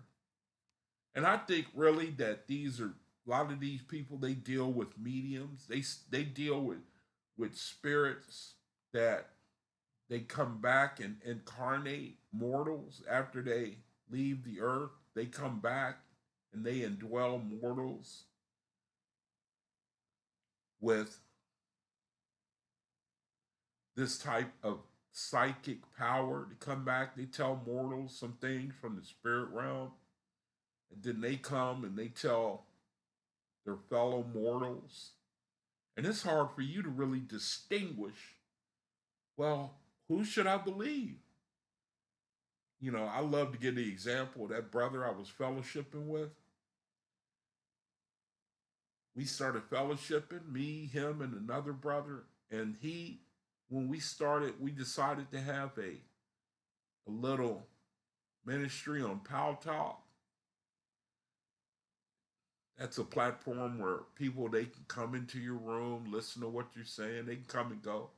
And I think really that a lot of these people, they deal with mediums. They deal with spirits that they come back and incarnate mortals after they leave the earth. They come back and they indwell mortals with this type of psychic power to come back. They tell mortals some things from the spirit realm, and then they come and they tell their fellow mortals. And it's hard for you to really distinguish, well, who should I believe? You know, I love to give the example of that brother I was fellowshipping with. We started fellowshipping, me, him, and another brother. And when we started, we decided to have a little ministry on Pal Talk. That's a platform where people, they can come into your room, listen to what you're saying, they can come and go.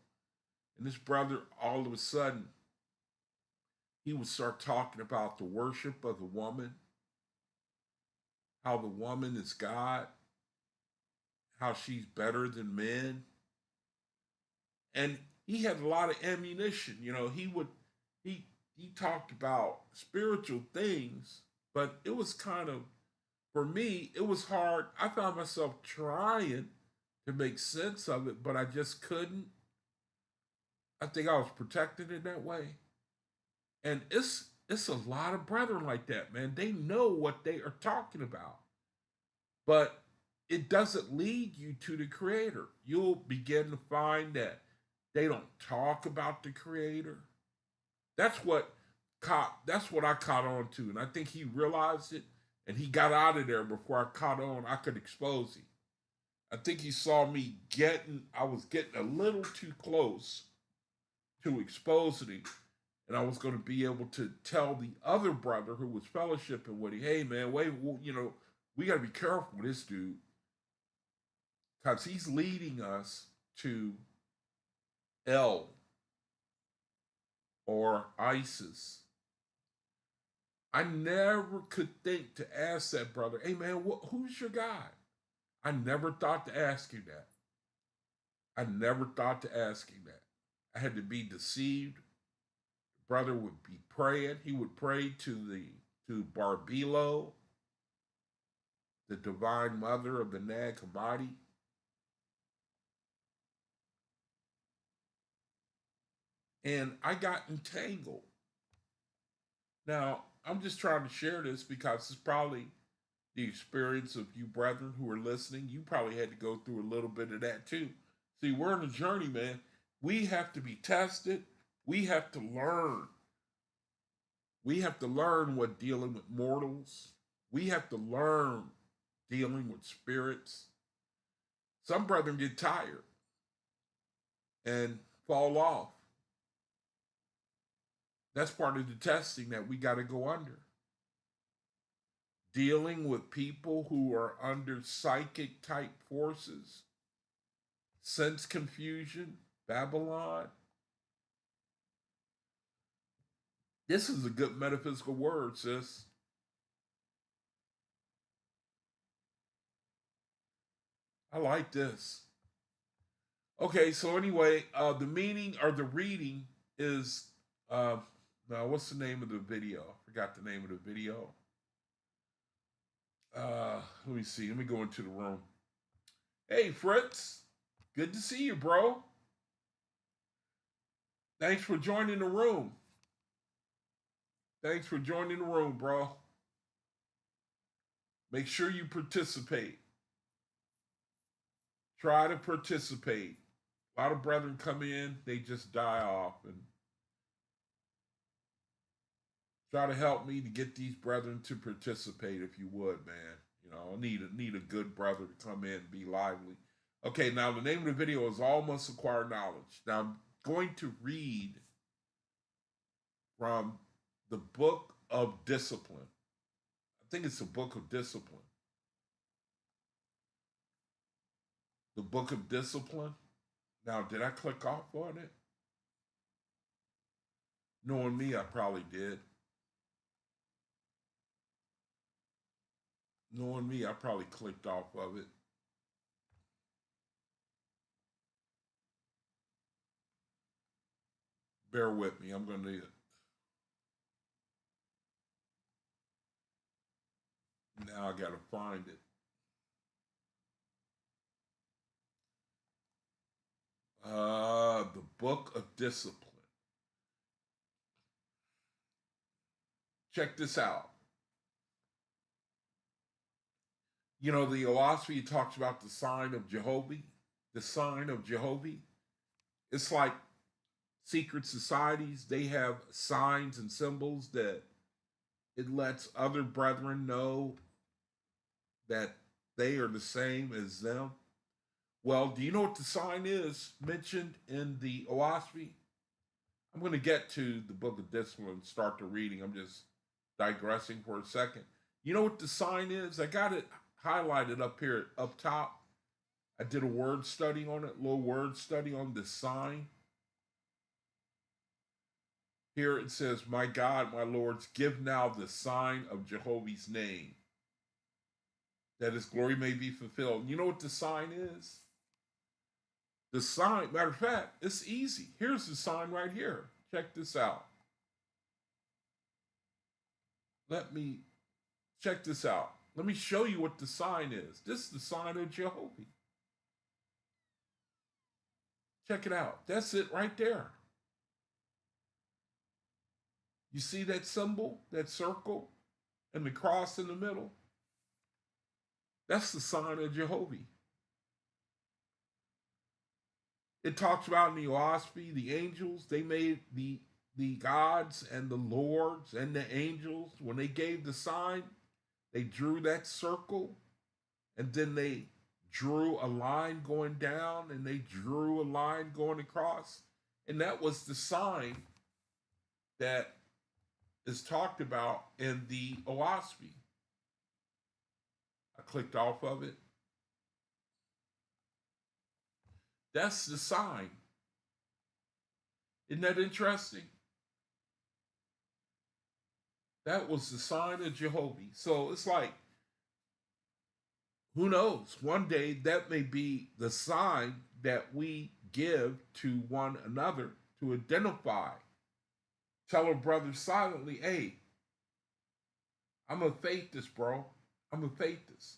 And this brother, all of a sudden, he would start talking about the worship of the woman, how the woman is God, how she's better than men. And he had a lot of ammunition. You know, he he talked about spiritual things, but it was kind of, for me, it was hard. I found myself trying to make sense of it, but I just couldn't. I think I was protected in that way. And it's a lot of brethren like that, man. They know what they are talking about. But it doesn't lead you to the creator. You'll begin to find that they don't talk about the creator. That's what that's what I caught on to. And I think he realized it and he got out of there before I caught on. I could expose him. I think he saw me I was getting a little too close to exposing him. And I was going to be able to tell the other brother who was fellowshipping with him, hey man, wait, you know, we got to be careful with this dude because he's leading us to El or ISIS. I never could think to ask that brother, hey man, who's your God? I never thought to ask him that. I never thought to ask him that. I had to be deceived. The brother would be praying. He would pray to Barbelo, the divine mother of the Nag Hammadi. And I got entangled. Now, I'm just trying to share this because it's probably the experience of you brethren who are listening. You probably had to go through a little bit of that too. See, we're on a journey, man. We have to be tested. We have to learn. We have to learn what dealing with mortals. We have to learn dealing with spirits. Some brethren get tired and fall off. That's part of the testing that we got to go under. Dealing with people who are under psychic type forces, sense confusion, Babylon. This is a good metaphysical word, sis. I like this. Okay, so anyway, the meaning or the reading is now what's the name of the video? I forgot the name of the video. Let me see. Let me go into the room. Hey, Fritz. Good to see you, bro. Thanks for joining the room. Thanks for joining the room, bro. Make sure you participate. Try to participate. A lot of brethren come in, they just die off. And try to help me to get these brethren to participate if you would, man. You know, I need a good brother to come in and be lively. Okay, now the name of the video is All Must Acquire Knowledge. Now I'm going to read from the Book of Discipline. I think it's the Book of Discipline. The Book of Discipline. Now, did I click off on it? Knowing me, I probably did. Knowing me, I probably clicked off of it. Bear with me. I'm going to now. I got to find it. The Book of Discipline. Check this out. You know, the OAHSPE talks about the sign of Jehovah. The sign of Jehovah. It's like secret societies. They have signs and symbols that it lets other brethren know that they are the same as them. Well, do you know what the sign is mentioned in the OAHSPE? I'm going to get to the Book of Discipline and start the reading. I'm just digressing for a second. You know what the sign is? I got it highlighted up here up top. I did a word study on it, a little word study on the sign. Here it says, "My God, my lords, give now the sign of Jehovah's name, that his glory may be fulfilled." You know what the sign is? The sign, matter of fact, it's easy. Here's the sign right here. Check this out. Let me check this out. Let me show you what the sign is. This is the sign of Jehovah. Check it out. That's it right there. You see that symbol, that circle, and the cross in the middle? That's the sign of Jehovah. It talks about in the OAHSPE, the angels, they made the gods and the lords and the angels, when they gave the sign, they drew that circle, and then they drew a line going down, and they drew a line going across. And that was the sign that is talked about in the OAHSPE. I clicked off of it. That's the sign. Isn't that interesting? That was the sign of Jehovah. So it's like, who knows? One day that may be the sign that we give to one another to identify. Tell a brother silently, "Hey, I'm a faithist, bro. I'm a faithist."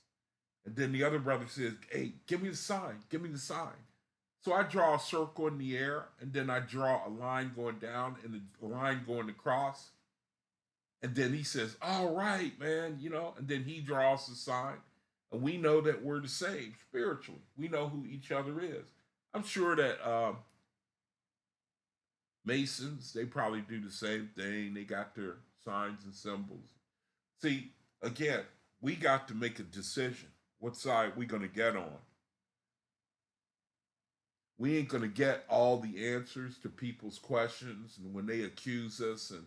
And then the other brother says, "Hey, give me the sign. Give me the sign." So I draw a circle in the air, and then I draw a line going down and a line going across. And then he says, "All right, man," and then he draws the sign. And we know that we're the same spiritually. We know who each other is. I'm sure that Masons, they probably do the same thing. They got their signs and symbols. See, again, we got to make a decision. What side we going to get on? We ain't going to get all the answers to people's questions and when they accuse us, and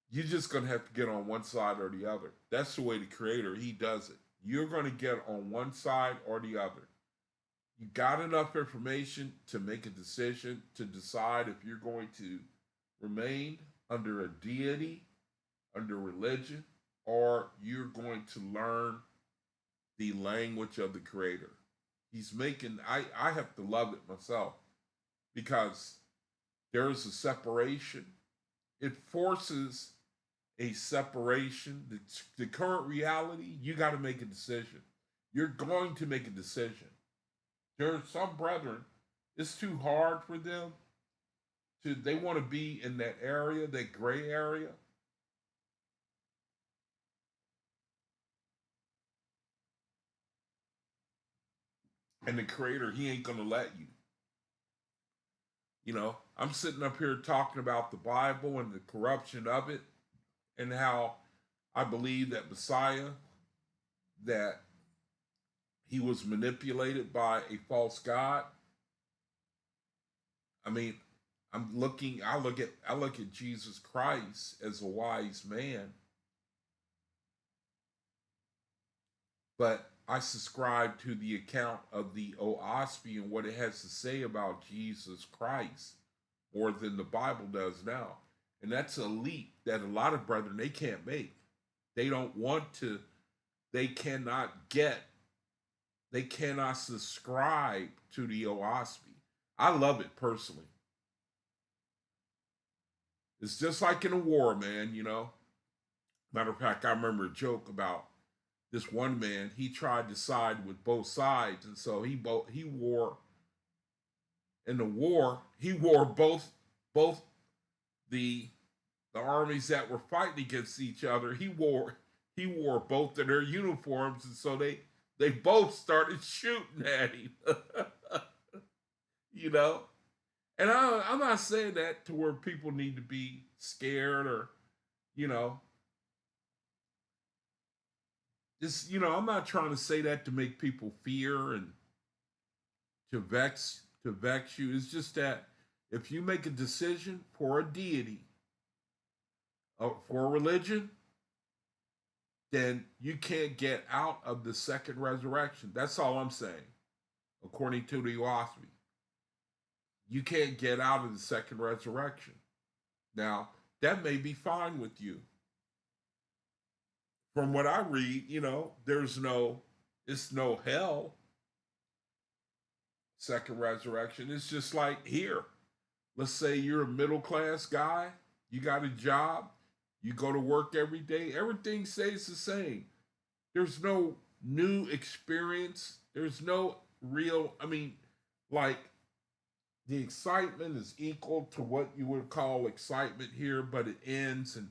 you're just going to have to get on one side or the other. That's the way the Creator, he does it. You're going to get on one side or the other. You got enough information to make a decision, to decide if you're going to remain under a deity, under religion, or you're going to learn the language of the Creator. He's making, I have to love it myself, because there is a separation. It forces a separation. The current reality, you got to make a decision. You're going to make a decision. There are some brethren, it's too hard for them they want to be in that area, that gray area. And the Creator, he ain't going to let you. I'm sitting up here talking about the Bible and the corruption of it, and how I believe that Messiah, that he was manipulated by a false god. I mean, I look at Jesus Christ as a wise man, but I subscribe to the account of the OAHSPE and what it has to say about Jesus Christ more than the Bible does now. And that's a leap that a lot of brethren, they can't make. They don't want to, they cannot subscribe to the OAHSPE. I love it personally. It's just like in a war, man, you know. Matter of fact, I remember a joke about this one man. He tried to side with both sides, and so he wore in the war. He wore both the the armies that were fighting against each other. He wore both of their uniforms, and so they both started shooting at him. you know, and I'm not saying that to where people need to be scared or you know I'm not trying to say that to make people fear and to vex you. It's just that if you make a decision for a deity or for a religion, then you can't get out of the second resurrection. That's all I'm saying. According to the OAHSPE, you can't get out of the second resurrection. Now, that may be fine with you. From what I read, it's no hell, second resurrection. It's just like here. Let's say you're a middle class guy, you got a job, you go to work every day, everything stays the same. There's no new experience. There's no real, like the excitement is equal to what you would call excitement here, but it ends and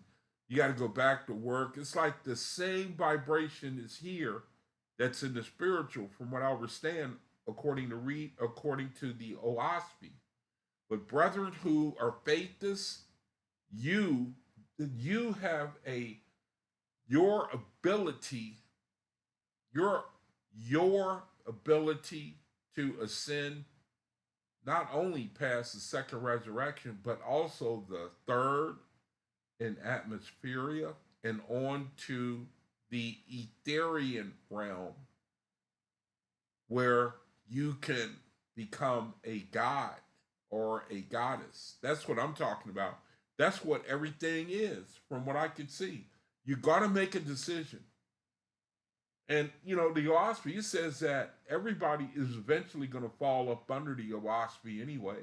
you got to go back to work. It's like the same vibration is here that's in the spiritual, from what I understand, according to the OAHSPE. But brethren who are faithless, you you have your ability, your your ability to ascend not only past the second resurrection, but also the third in atmospheria and on to the etherian realm where you can become a god or a goddess. That's what I'm talking about. That's what everything is, from what I can see. You got to make a decision. And, the OAHSPE says that everybody is eventually going to fall up under the OAHSPE anyway,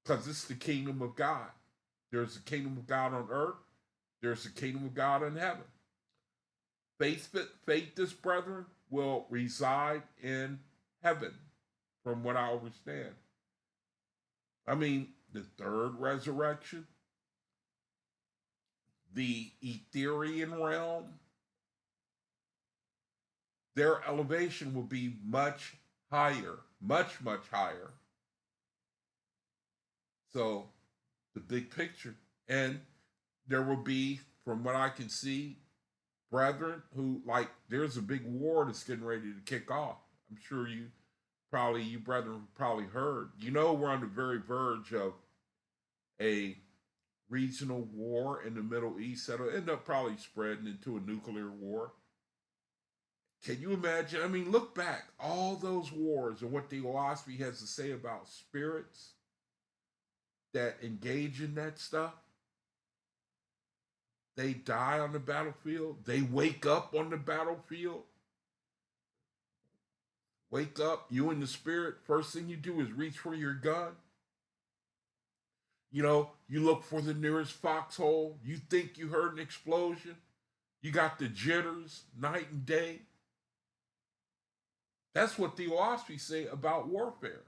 because it's the kingdom of God. There's the kingdom of God on earth. There's the kingdom of God in heaven. Faithless brethren will reside in heaven, from what I understand. The third resurrection, the etherian realm, their elevation will be much higher, much, much higher. So, the big picture. And there will be, from what I can see, brethren who, there's a big war that's getting ready to kick off. I'm sure you brethren probably heard. We're on the very verge of a regional war in the Middle East that'll end up probably spreading into a nuclear war. Can you imagine? Look back, all those wars and what the OAHSPE has to say about spirits that engage in that stuff. They die on the battlefield. They wake up on the battlefield. Wake up, you in the spirit. First thing you do is reach for your gun. You look for the nearest foxhole. You think you heard an explosion. You got the jitters night and day. That's what the OAHSPE say about warfare.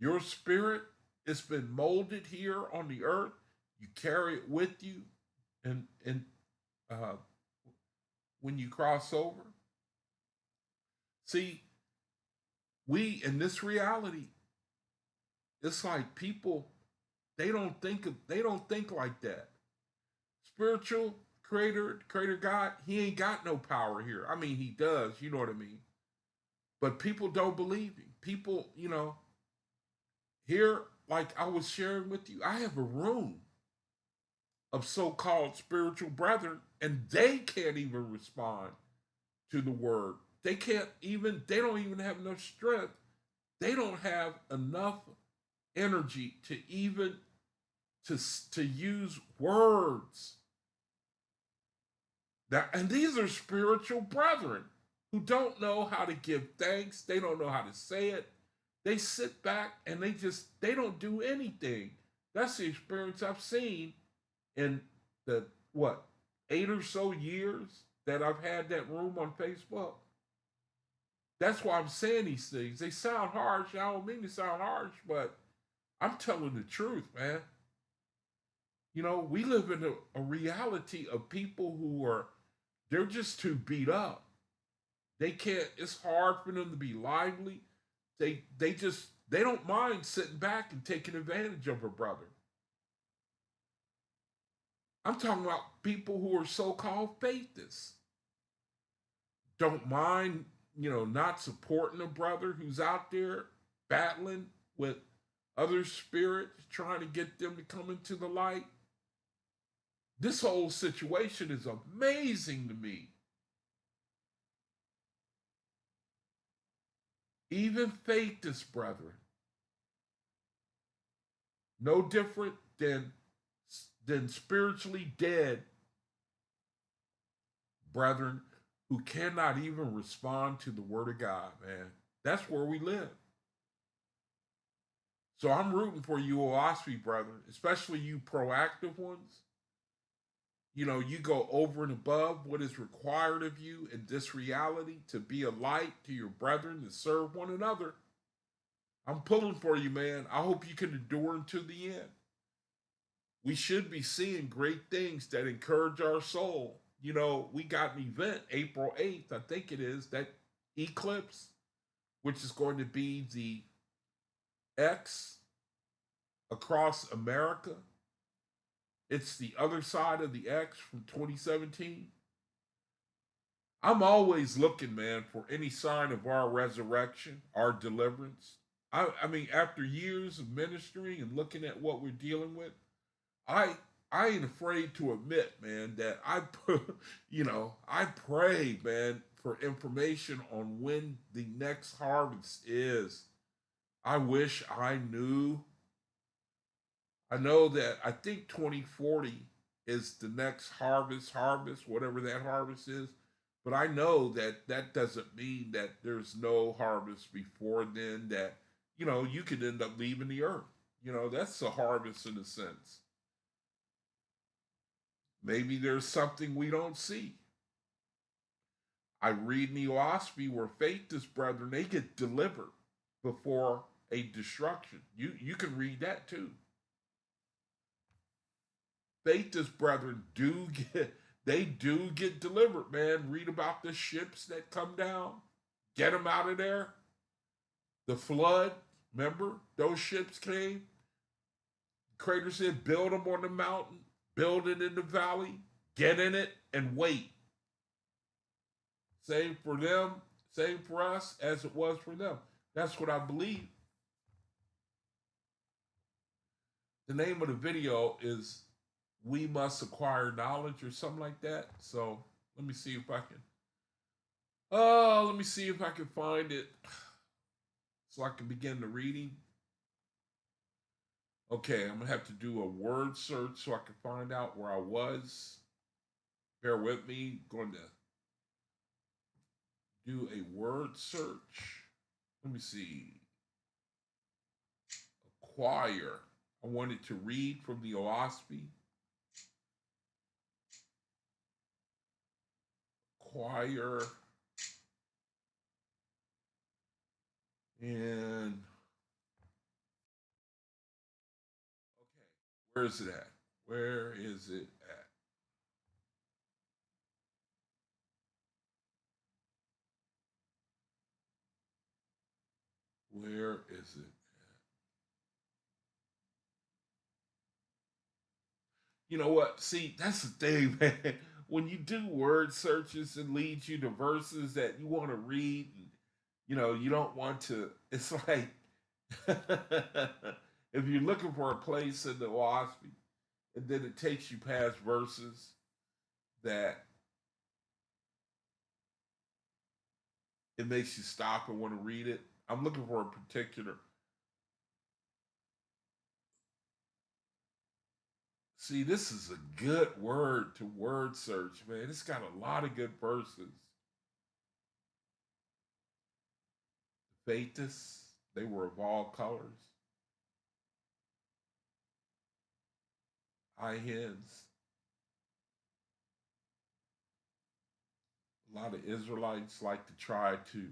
Your spirit, it's been molded here on the earth. You carry it with you, and when you cross over. See, we in this reality, it's like people they don't think like that. Spiritual creator God, he ain't got no power here. He does, you know what I mean? But people don't believe him. People, here, like I was sharing with you, I have a room of so-called spiritual brethren, and they can't even respond to the word. They don't even have enough strength. They don't have enough energy to even to use words. Now, and these are spiritual brethren who don't know how to give thanks. They don't know how to say it. They sit back and they don't do anything. That's the experience I've seen in the what 8 or so years that I've had that room on Facebook. That's why I'm saying these things. They sound harsh. I don't mean to sound harsh, but I'm telling the truth, man. You know, we live in a reality of people who are, they're just too beat up. They can't, it's hard for them to be lively. They don't mind sitting back and taking advantage of a brother. I'm talking about people who are so-called faithists. Don't mind, not supporting a brother who's out there battling with other spirits, trying to get them to come into the light. This whole situation is amazing to me. Even faithless brethren, no different than spiritually dead brethren who cannot even respond to the word of God, man. That's where we live. So I'm rooting for you, OAHSPE brethren, especially you proactive ones. You go over and above what is required of you in this reality to be a light to your brethren, to serve one another. I'm pulling for you, man. I hope you can endure until the end. We should be seeing great things that encourage our soul. We got an event April 8th, I think it is, that eclipse, which is going to be the X across America. It's the other side of the X from 2017. I'm always looking, man, for any sign of our resurrection, our deliverance. I mean, after years of ministry and looking at what we're dealing with, I I ain't afraid to admit, man, that I pray, man, for information on when the next harvest is. I wish I knew. I know that I think 2040 is the next harvest, whatever that harvest is. But I know that that doesn't mean that there's no harvest before then, that, you could end up leaving the earth. That's a harvest in a sense. Maybe there's something we don't see. I read in the OAHSPE where faithless brethren, they get delivered before a destruction. You can read that too. Faithless brethren do get delivered, man. Read about the ships that come down, get them out of there. The flood, remember those ships came. Creator said, build them on the mountain, build it in the valley, get in it, and wait. Same for them, same for us as it was for them. That's what I believe. The name of the video is "We Must Acquire Knowledge" or something like that. So let me see if I can. Oh, let me see if I can find it so I can begin the reading. Okay, I'm gonna have to do a word search so I can find out where I was. Bear with me. Going to do a word search. Let me see. Acquire. I wanted to read from the OAHSPE. Acquire. And okay, where is it at? Where is it at? Where is it? You know what? See, that's the thing, man. When you do word searches, it leads you to verses that you want to read, and you don't want to. It's like if you're looking for a place in the WASP, and then it takes you past verses that it makes you stop and want to read it. I'm looking for a particular. See, this is a good word to word search, man. It's got a lot of good verses. Thetis, they were of all colors. high hens. A lot of Israelites like to try to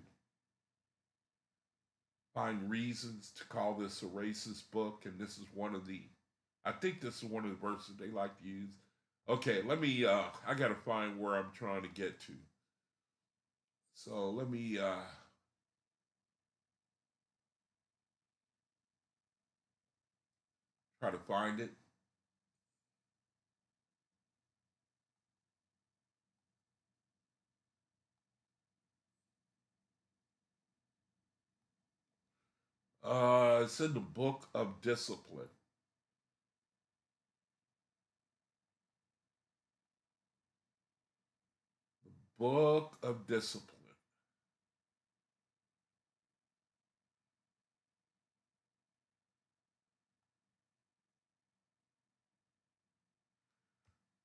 find reasons to call this a racist book, and this is one of the, I think this is one of the verses they like to use. Okay, let me, I gotta find where I'm trying to get to. So let me, try to find it. It's in the book of discipline. Book of discipline.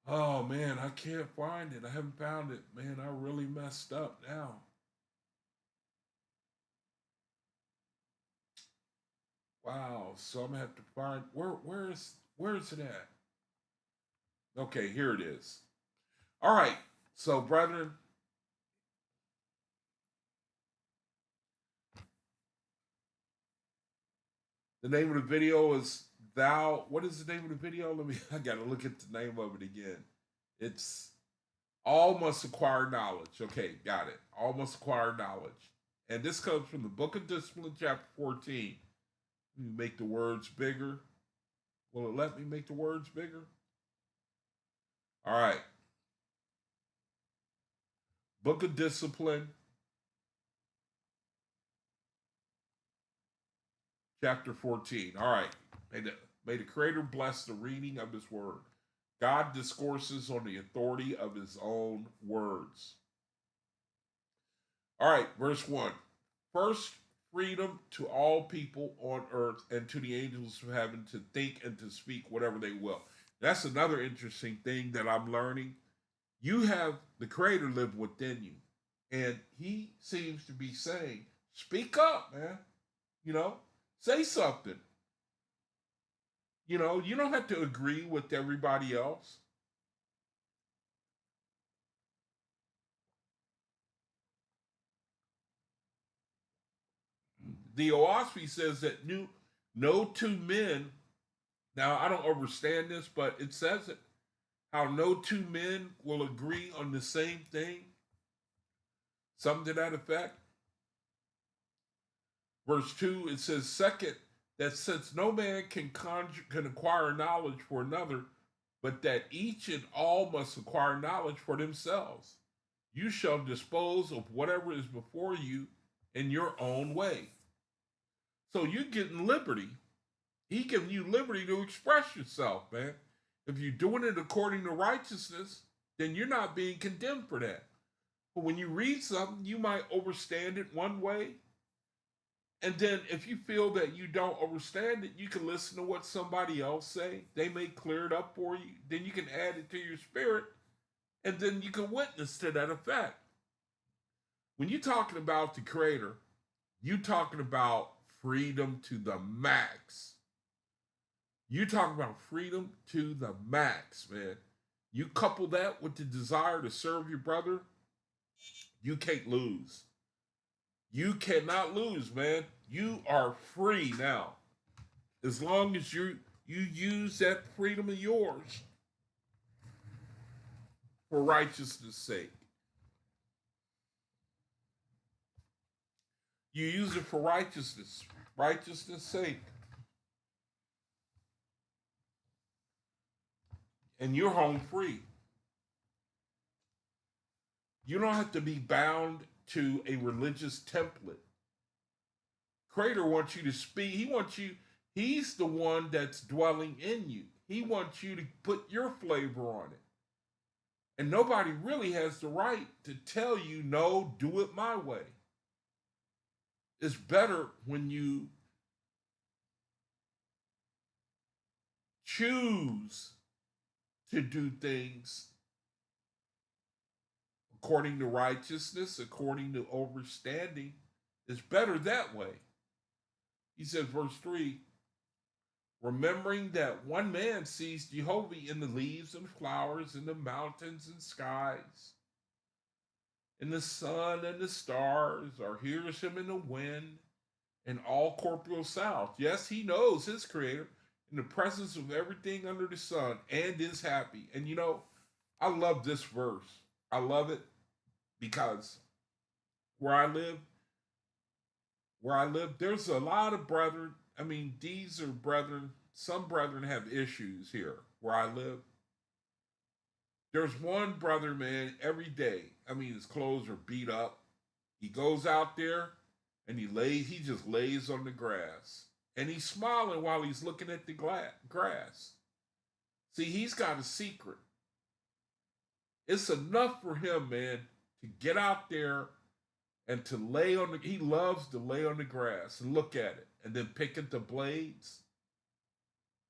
Oh man, I can't find it. I haven't found it. Man, I really messed up now. Wow. So I'm gonna have to find where is it at? Okay, here it is. All right. So, brethren, the name of the video is Thou. What is the name of the video? I gotta look at the name of it again. It's All Must Acquire Knowledge. Okay, got it. All Must Acquire Knowledge. And this comes from the Book of Discipline, chapter 14. You make the words bigger. Will it let me make the words bigger? All right. Book of Discipline, chapter 14. All right. May the Creator bless the reading of His word. God discourses on the authority of His own words. All right, verse 1. First, freedom to all people on earth and to the angels of heaven to think and to speak whatever they will. That's another interesting thing that I'm learning. You have the Creator live within you, and He seems to be saying, speak up, man. Say something. You don't have to agree with everybody else. The OAHSPE says that no two men, now I don't understand this, but it says it, how no two men will agree on the same thing. Something to that effect. Verse 2, it says, second, that since no man can acquire knowledge for another, but that each and all must acquire knowledge for themselves. You shall dispose of whatever is before you in your own way. So you're getting liberty. He giving you liberty to express yourself, man. If you're doing it according to righteousness, then you're not being condemned for that. But when you read something, you might overstand it one way. And then if you feel that you don't understand it, you can listen to what somebody else say. They may clear it up for you. Then you can add it to your spirit. And then you can witness to that effect. When you're talking about the Creator, you're talking about freedom to the max. You're talking about freedom to the max, man. You couple that with the desire to serve your brother, you can't lose. You cannot lose, man. You are free now. As long as you use that freedom of yours for righteousness' sake. You use it for righteousness' sake. And you're home free. You don't have to be bound to a religious template. Creator wants you to speak. He's the one that's dwelling in you. He wants you to put your flavor on it. And nobody really has the right to tell you, no, do it my way. It's better when you choose to do things according to righteousness, according to understanding. It's better that way. He says, verse 3, remembering that one man sees Jehovah in the leaves and flowers, in the mountains and skies, in the sun and the stars, or hears him in the wind and all corporeal sounds. Yes, he knows his creator in the presence of everything under the sun and is happy. And I love this verse. I love it because where I live, there's a lot of brethren. I mean, these are brethren. Some brethren have issues here where I live. There's one brother, man, every day. I mean, his clothes are beat up. He goes out there and he just lays on the grass. And he's smiling while he's looking at the grass. See, he's got a secret. It's enough for him, man, to get out there and to he loves to lay on the grass and look at it and then pick at the blades.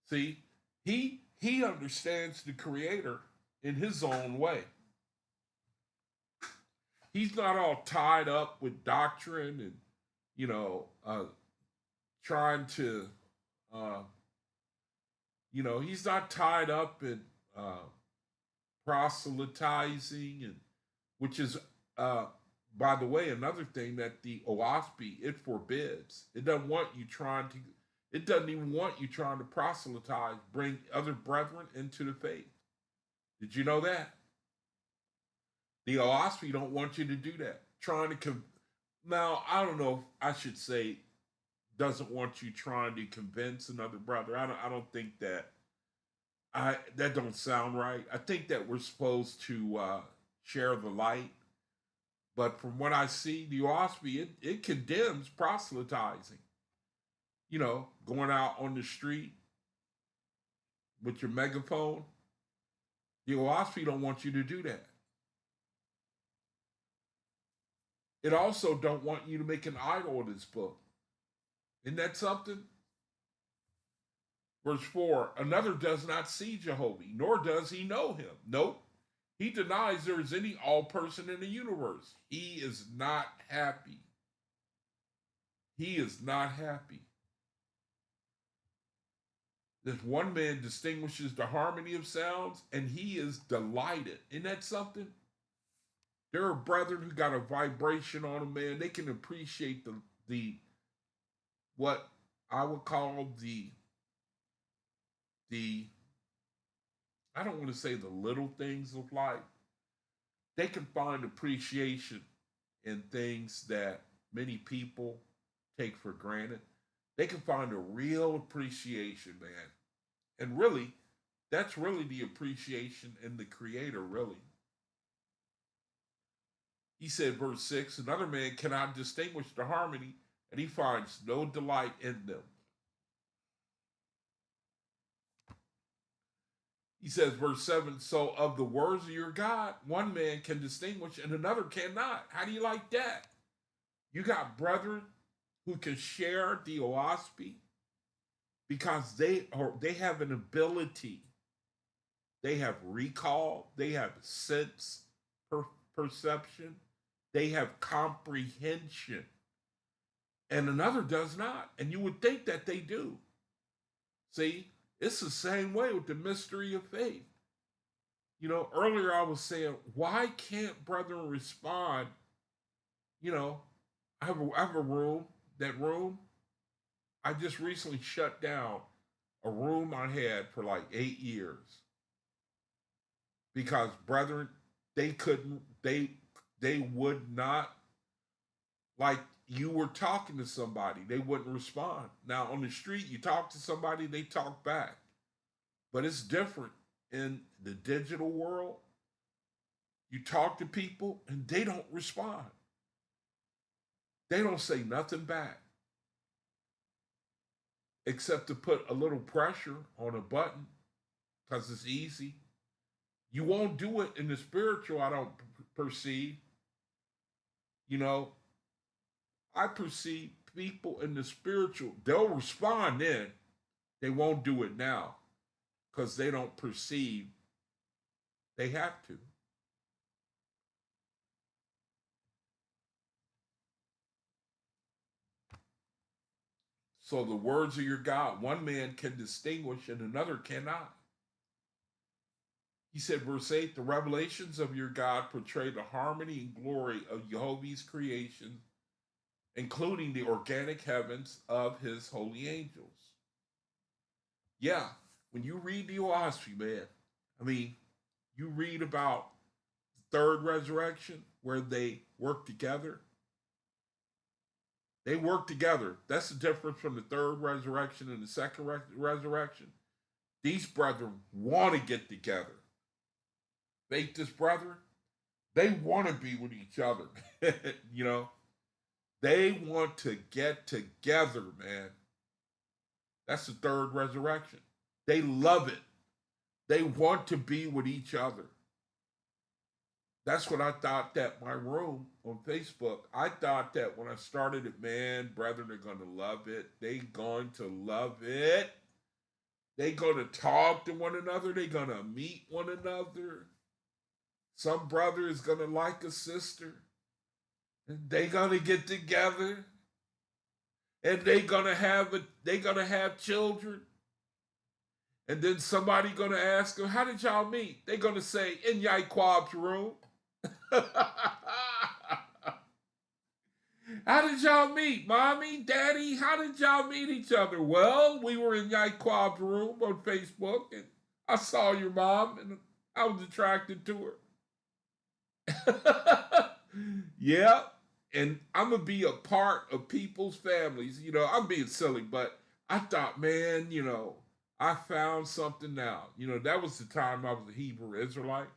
See, he understands the creator in his own way. He's not all tied up with doctrine and, trying to, he's not tied up in proselytizing, and which is, by the way, another thing that the OAHSPE, it forbids. It doesn't want you trying to. It doesn't even want you trying to proselytize, bring other brethren into the faith. Did you know that? The OAHSPE don't want you to do that. Now, I don't know if I should say doesn't want you trying to convince another brother. I don't think that. That don't sound right. I think that we're supposed to share the light. But from what I see, the OAHSPE, it condemns proselytizing. Going out on the street with your megaphone. The OAHSPE don't want you to do that. It also don't want you to make an idol of this book. Isn't that something? Verse 4, another does not see Jehovah, nor does he know him. Nope. He denies there is any all person in the universe. He is not happy. He is not happy. This one man distinguishes the harmony of sounds, and he is delighted. Isn't that something? There are brethren who got a vibration on them, man. They can appreciate the what I would call the I don't want to say the little things of life. They can find appreciation in things that many people take for granted. They can find a real appreciation, man. And really, that's really the appreciation in the Creator, really. He said, verse 6, another man cannot distinguish the harmony, and he finds no delight in them. He says, verse 7, so of the words of your God, one man can distinguish and another cannot. How do you like that? You got brethren who can share the OAHSPE because they have an ability. They have recall. They have sense perception. They have comprehension. And another does not. And you would think that they do. See? It's the same way with the mystery of faith. Earlier I was saying, why can't brethren respond? I have a room. That room, I just recently shut down a room I had for like 8 years. Because brethren, they would not, like you were talking to somebody, they wouldn't respond. Now on the street, you talk to somebody, they talk back. But it's different in the digital world. You talk to people and they don't respond. They don't say nothing back. Except to put a little pressure on a button because it's easy. You won't do it in the spiritual, I don't perceive. I perceive people in the spiritual, they'll respond then. They won't do it now because they don't perceive they have to. So the words of your God, one man can distinguish and another cannot. He said, verse 8, the revelations of your God portray the harmony and glory of Jehovah's creation, including the organic heavens of his holy angels. Yeah, when you read the OAHSPE, man, I mean, you read about the third resurrection where they work together. They work together. That's the difference from the third resurrection and the second resurrection. These brethren want to get together. Faithless brethren, they want to be with each other. You know, they want to get together, man. That's the third resurrection. They love it. They want to be with each other. That's what I thought that my room on Facebook, I thought that when I started it, man, brethren are going to love it. They going to love it. They going to talk to one another. They going to meet one another. Some brother is going to like a sister. And they going to get together. And they going to have children. And then somebody going to ask them, how did y'all meet? They're going to say, in Yaquab's room. How did y'all meet? Mommy, Daddy, how did y'all meet each other? Well, we were in Yaquab's room on Facebook, and I saw your mom, and I was attracted to her. Yeah, and I'm going to be a part of people's families. You know, I'm being silly, but I thought, man, you know, I found something now. You know, that was the time I was a Hebrew Israelite.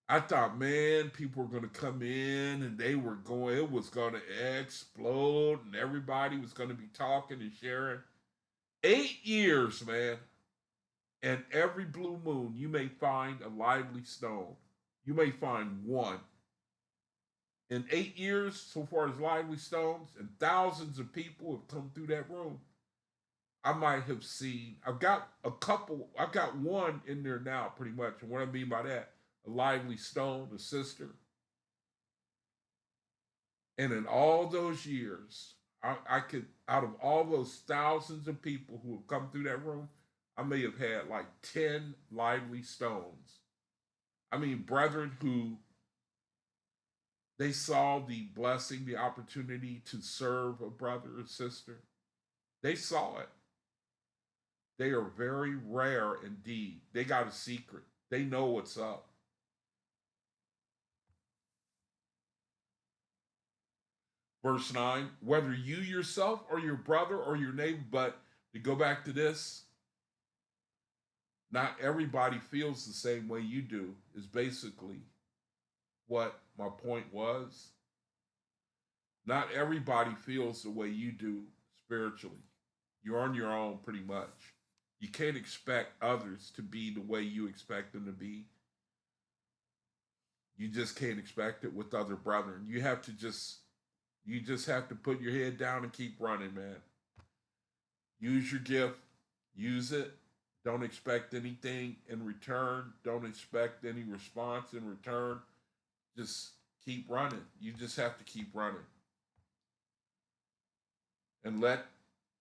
I thought, man, people were going to come in and it was going to explode and everybody was going to be talking and sharing. 8 years, man. And every blue moon, you may find a lively stone. You may find one. In 8 years, so far as lively stones, and thousands of people have come through that room. I might have seen, I've got one in there now pretty much. And what I mean by that, a lively stone, a sister. And in all those years, I could, out of all those thousands of people who have come through that room, I may have had like 10 lively stones. I mean, brethren who they saw the blessing, the opportunity to serve a brother or sister. They saw it. They are very rare indeed. They got a secret. They know what's up. Verse 9, whether you yourself or your brother or your neighbor, but to go back to this, not everybody feels the same way you do, is basically what my point was. Not everybody feels the way you do spiritually. You're on your own pretty much. You can't expect others to be the way you expect them to be. You just can't expect it with other brethren. You just have to put your head down and keep running, man. Use your gift. Use it. Don't expect anything in return. Don't expect any response in return. Just keep running. You just have to keep running. And let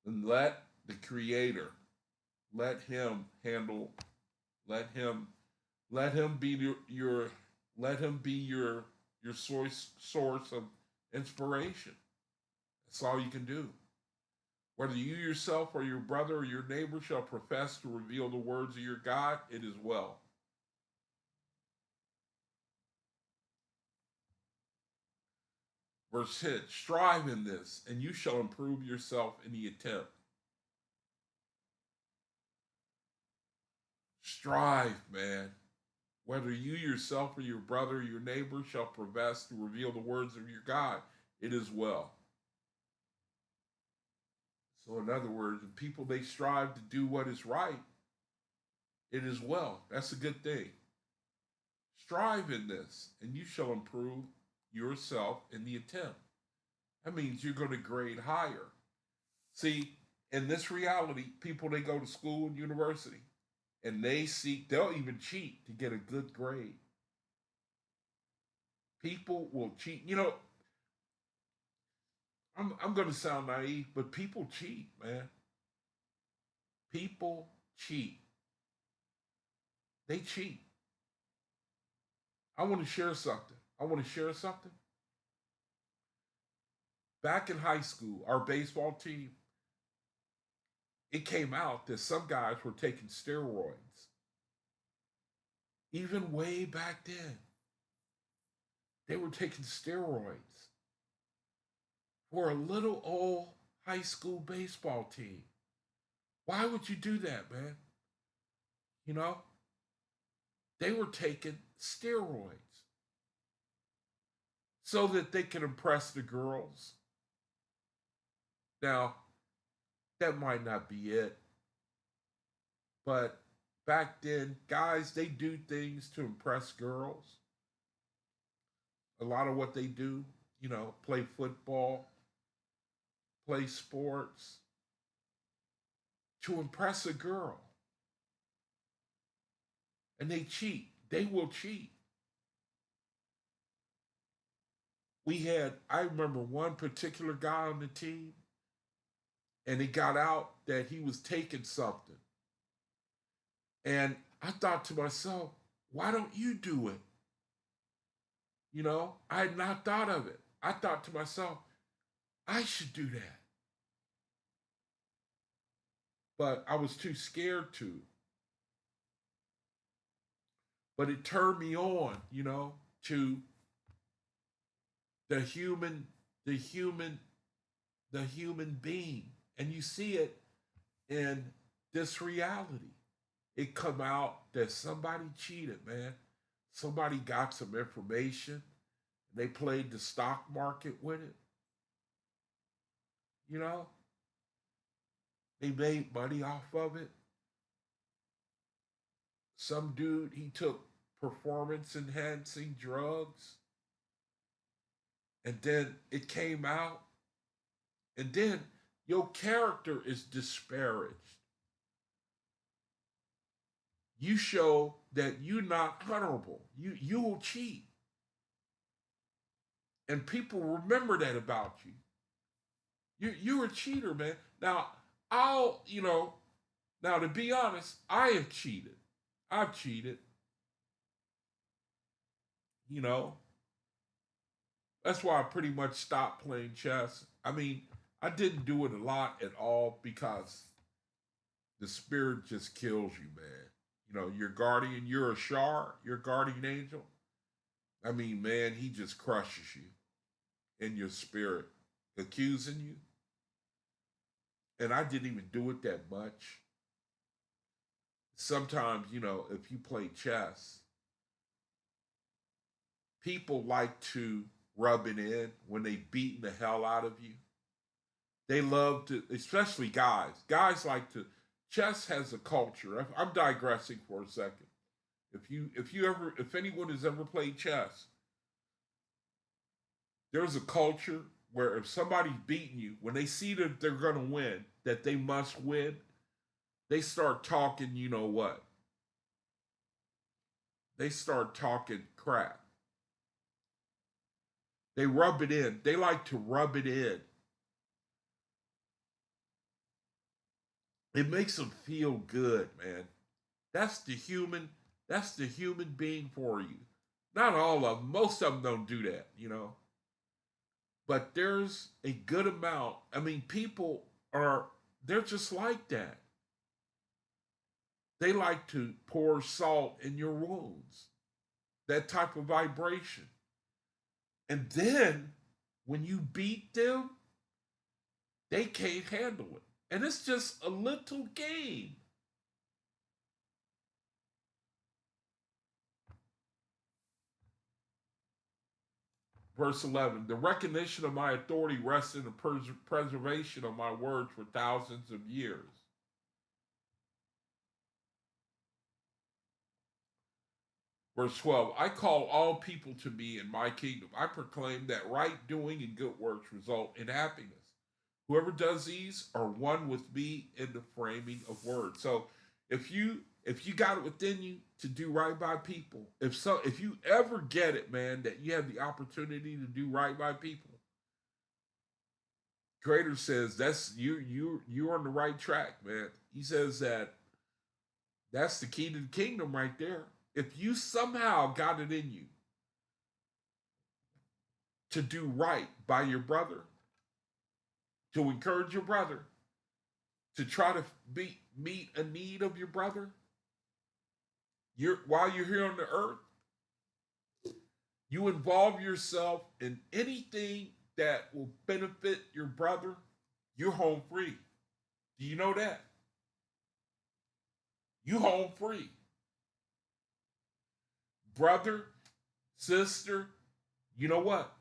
the Creator, let Him handle, let Him be your source of inspiration. That's all you can do. Whether you yourself or your brother or your neighbor shall profess to reveal the words of your God, it is well. Verse 10, strive in this, and you shall improve yourself in the attempt. Strive, man. Whether you yourself or your brother or your neighbor shall profess to reveal the words of your God, it is well. So in other words, if people, they strive to do what is right, it is well. That's a good thing. Strive in this, and you shall improve yourself in the attempt. That means you're going to grade higher. See, in this reality, people, they go to school and university, and they'll even cheat to get a good grade. People will cheat. You know, I'm going to sound naive, but people cheat, man. People cheat. They cheat. I want to share something. I want to share something. Back in high school, our baseball team, it came out that some guys were taking steroids. Even way back then, they were taking steroids for a little old high school baseball team. Why would you do that, man? You know, they were taking steroids so that they could impress the girls. Now, that might not be it, but back then, guys, they do things to impress girls. A lot of what they do, play football, play sports to impress a girl. And they cheat. They will cheat. I remember one particular guy on the team, and it got out that he was taking something. And I thought to myself, why don't you do it? I had not thought of it. I thought to myself, I should do that. But I was too scared to. But it turned me on, to the human, the human, the human being. And you see it in this reality. It come out that somebody cheated, man. Somebody got some information. They played the stock market with it. You know, they made money off of it. Some dude, he took performance enhancing drugs. And then it came out. And then your character is disparaged. You show that you're not honorable. You will cheat. And people remember that about you. You're a cheater, man. Now, now to be honest, I have cheated. I've cheated. You know, that's why I pretty much stopped playing chess. I mean, I didn't do it a lot at all because the spirit just kills you, man. Your guardian, you're a shar, your guardian angel. I mean, man, he just crushes you in your spirit, accusing you. And I didn't even do it that much. Sometimes, if you play chess, people like to rub it in when they beating the hell out of you. They love to, especially guys. Guys like to. Chess has a culture. I'm digressing for a second. If anyone has ever played chess, there's a culture where if somebody's beating you, when they see that they're gonna win, that they must win, they start talking. You know what? They start talking crap. They rub it in. They like to rub it in. It makes them feel good, man. That's the human. That's the human being for you. Not all of them. Most of them don't do that. But there's a good amount. I mean, people they're just like that. They like to pour salt in your wounds. That type of vibration. And then when you beat them, they can't handle it. And it's just a little game. Verse 11, the recognition of my authority rests in the preservation of my words for thousands of years. Verse 12, I call all people to me in my kingdom. I proclaim that right doing and good works result in happiness. Whoever does these are one with me in the framing of words. So if you got it within you to do right by people, if you ever get it, man, that you have the opportunity to do right by people, Creator says that's you're on the right track, man. He says that that's the key to the kingdom right there. If you somehow got it in you to do right by your brother, to encourage your brother, to try to meet a need of your brother, while you're here on the earth, you involve yourself in anything that will benefit your brother, you're home free. Do you know that? You home free. Brother, sister, you know what?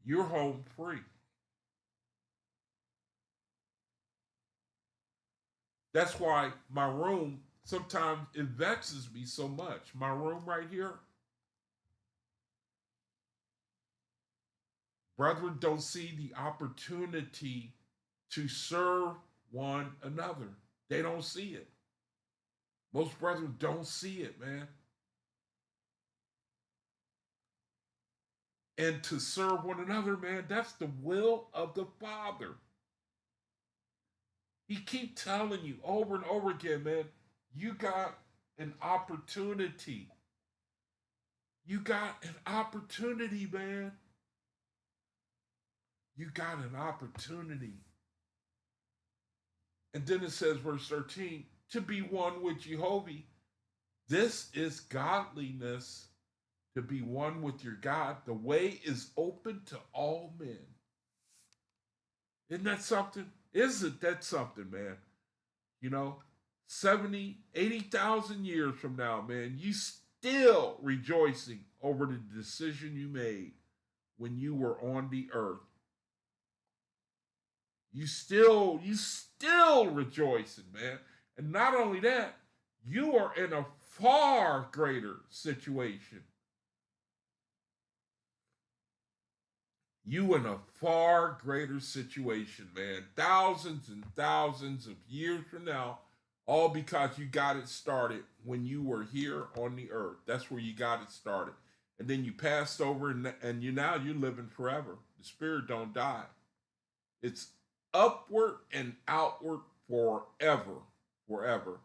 You're home free. That's why my room sometimes it vexes me so much. My room right here, brethren don't see the opportunity to serve one another. They don't see it. Most brethren don't see it, man. And to serve one another, man, that's the will of the Father. He keep telling you over and over again, man, you got an opportunity. You got an opportunity, man. You got an opportunity. And then it says, verse 13, to be one with Jehovah. This is godliness, to be one with your God. The way is open to all men. Isn't that something? Isn't that something, man? You know, 70, 80,000 years from now, man, you still rejoicing over the decision you made when you were on the earth. You still rejoicing, man. And not only that, you are in a far greater situation. You in a far greater situation, man. Thousands and thousands of years from now, all because you got it started when you were here on the earth. That's where you got it started. And then you passed over and you're living forever. The spirit don't die. It's upward and outward forever. Forever.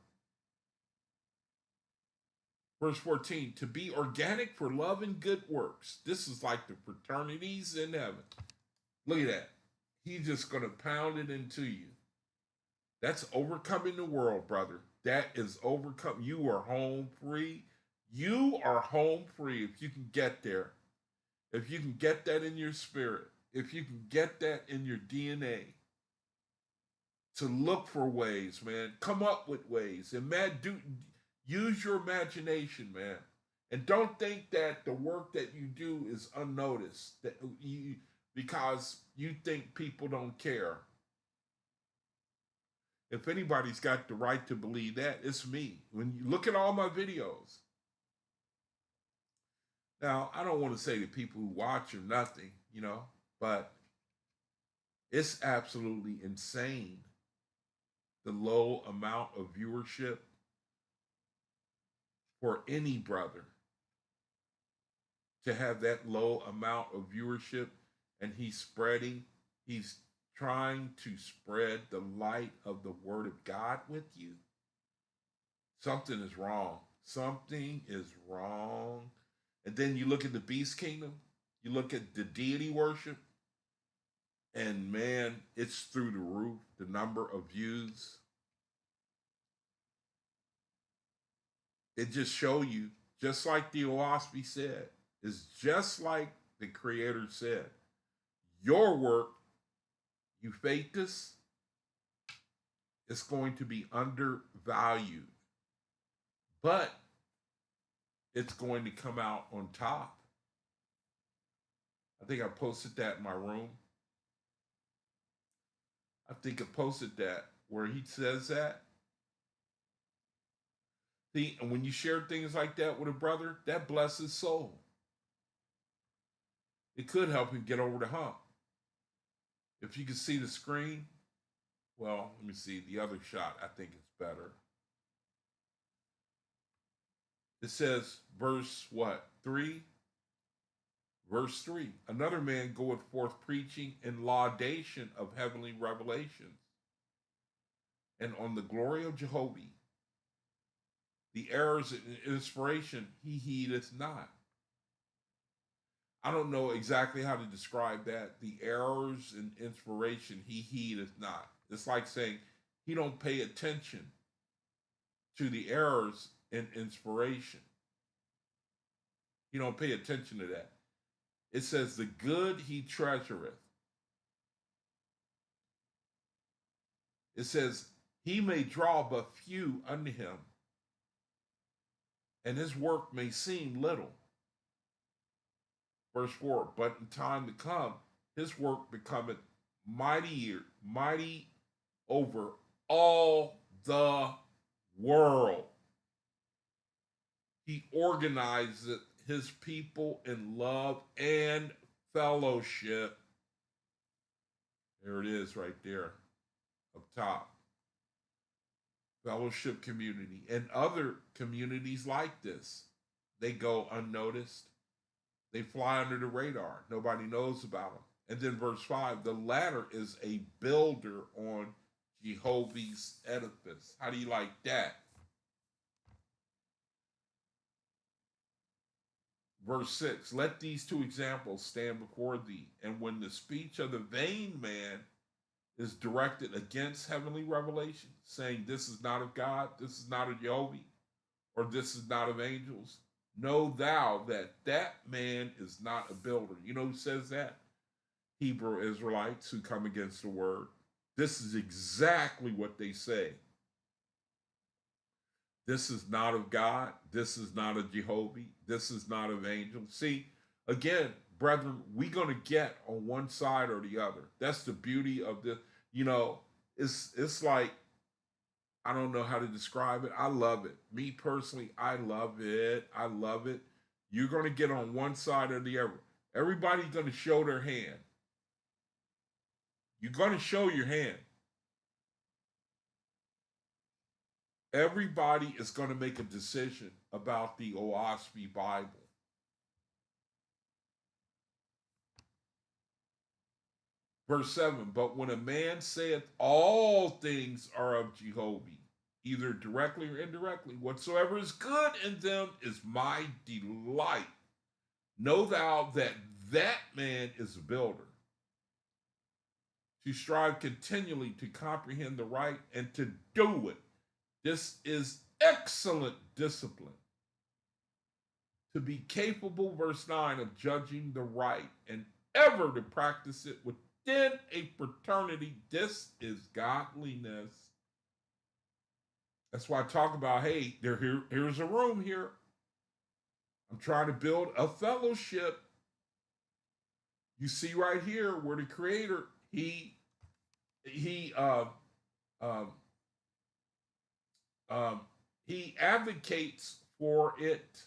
Verse 14, to be organic for love and good works. This is like the fraternities in heaven. Look at that. He's just going to pound it into you. That's overcoming the world, brother. That is overcome. You are home free. You are home free if you can get there. If you can get that in your spirit. If you can get that in your DNA. To look for ways, man. Come up with ways. And man, use your imagination, man. And don't think that the work that you do is unnoticed. Because you think people don't care. If anybody's got the right to believe that, it's me. When you look at all my videos. Now, I don't want to say to people who watch or nothing, but it's absolutely insane the low amount of viewership for any brother to have that low amount of viewership, and he's trying to spread the light of the word of God with you. Something is wrong. Something is wrong. And then you look at the beast kingdom, you look at the deity worship, and man, it's through the roof, the number of views. It just show you, just like the OAHSPE said, is just like the Creator said. Your work, you fake this, it's going to be undervalued. But it's going to come out on top. I think I posted that in my room. I think I posted that where he says that. See, and when you share things like that with a brother, that blesses his soul. It could help him get over the hump. If you can see the screen, well, let me see the other shot. I think it's better. It says verse what? 3. Verse 3, another man goeth forth preaching in laudation of heavenly revelations, and on the glory of Jehovah, the errors and inspiration he heedeth not. I don't know exactly how to describe that. The errors and inspiration he heedeth not. It's like saying he don't pay attention to the errors and inspiration. He don't pay attention to that. It says the good he treasureth. It says he may draw but few unto him, and his work may seem little. Verse 4, but in time to come, his work becometh mighty over all the world. He organizes his people in love and fellowship. There it is right there up top. Fellowship community. And other communities like this, they go unnoticed. They fly under the radar. Nobody knows about them. And then verse 5, the latter is a builder on Jehovah's edifice. How do you like that? Verse 6, let these two examples stand before thee. And when the speech of the vain man is directed against heavenly revelation, saying this is not of God, this is not of Jehovah, or this is not of angels, know thou that that man is not a builder. You know who says that? Hebrew Israelites who come against the word. This is exactly what they say. This is not of God. This is not of Jehovah. This is not of angels. See, again, brethren, we're going to get on one side or the other. That's the beauty of this. You know, it's like, I don't know how to describe it. I love it. Me personally, I love it. I love it. You're going to get on one side or the other. Everybody's going to show their hand. You're going to show your hand. Everybody is going to make a decision about the OAHSPE Bible. Verse 7, but when a man saith all things are of Jehovah, either directly or indirectly, whatsoever is good in them is my delight. Know thou that that man is a builder, to strive continually to comprehend the right and to do it. This is excellent discipline. To be capable, verse 9, of judging the right and ever to practice it within a fraternity. This is godliness. That's why I talk about, hey, here's a room here. I'm trying to build a fellowship. You see right here where the Creator, he advocates for it.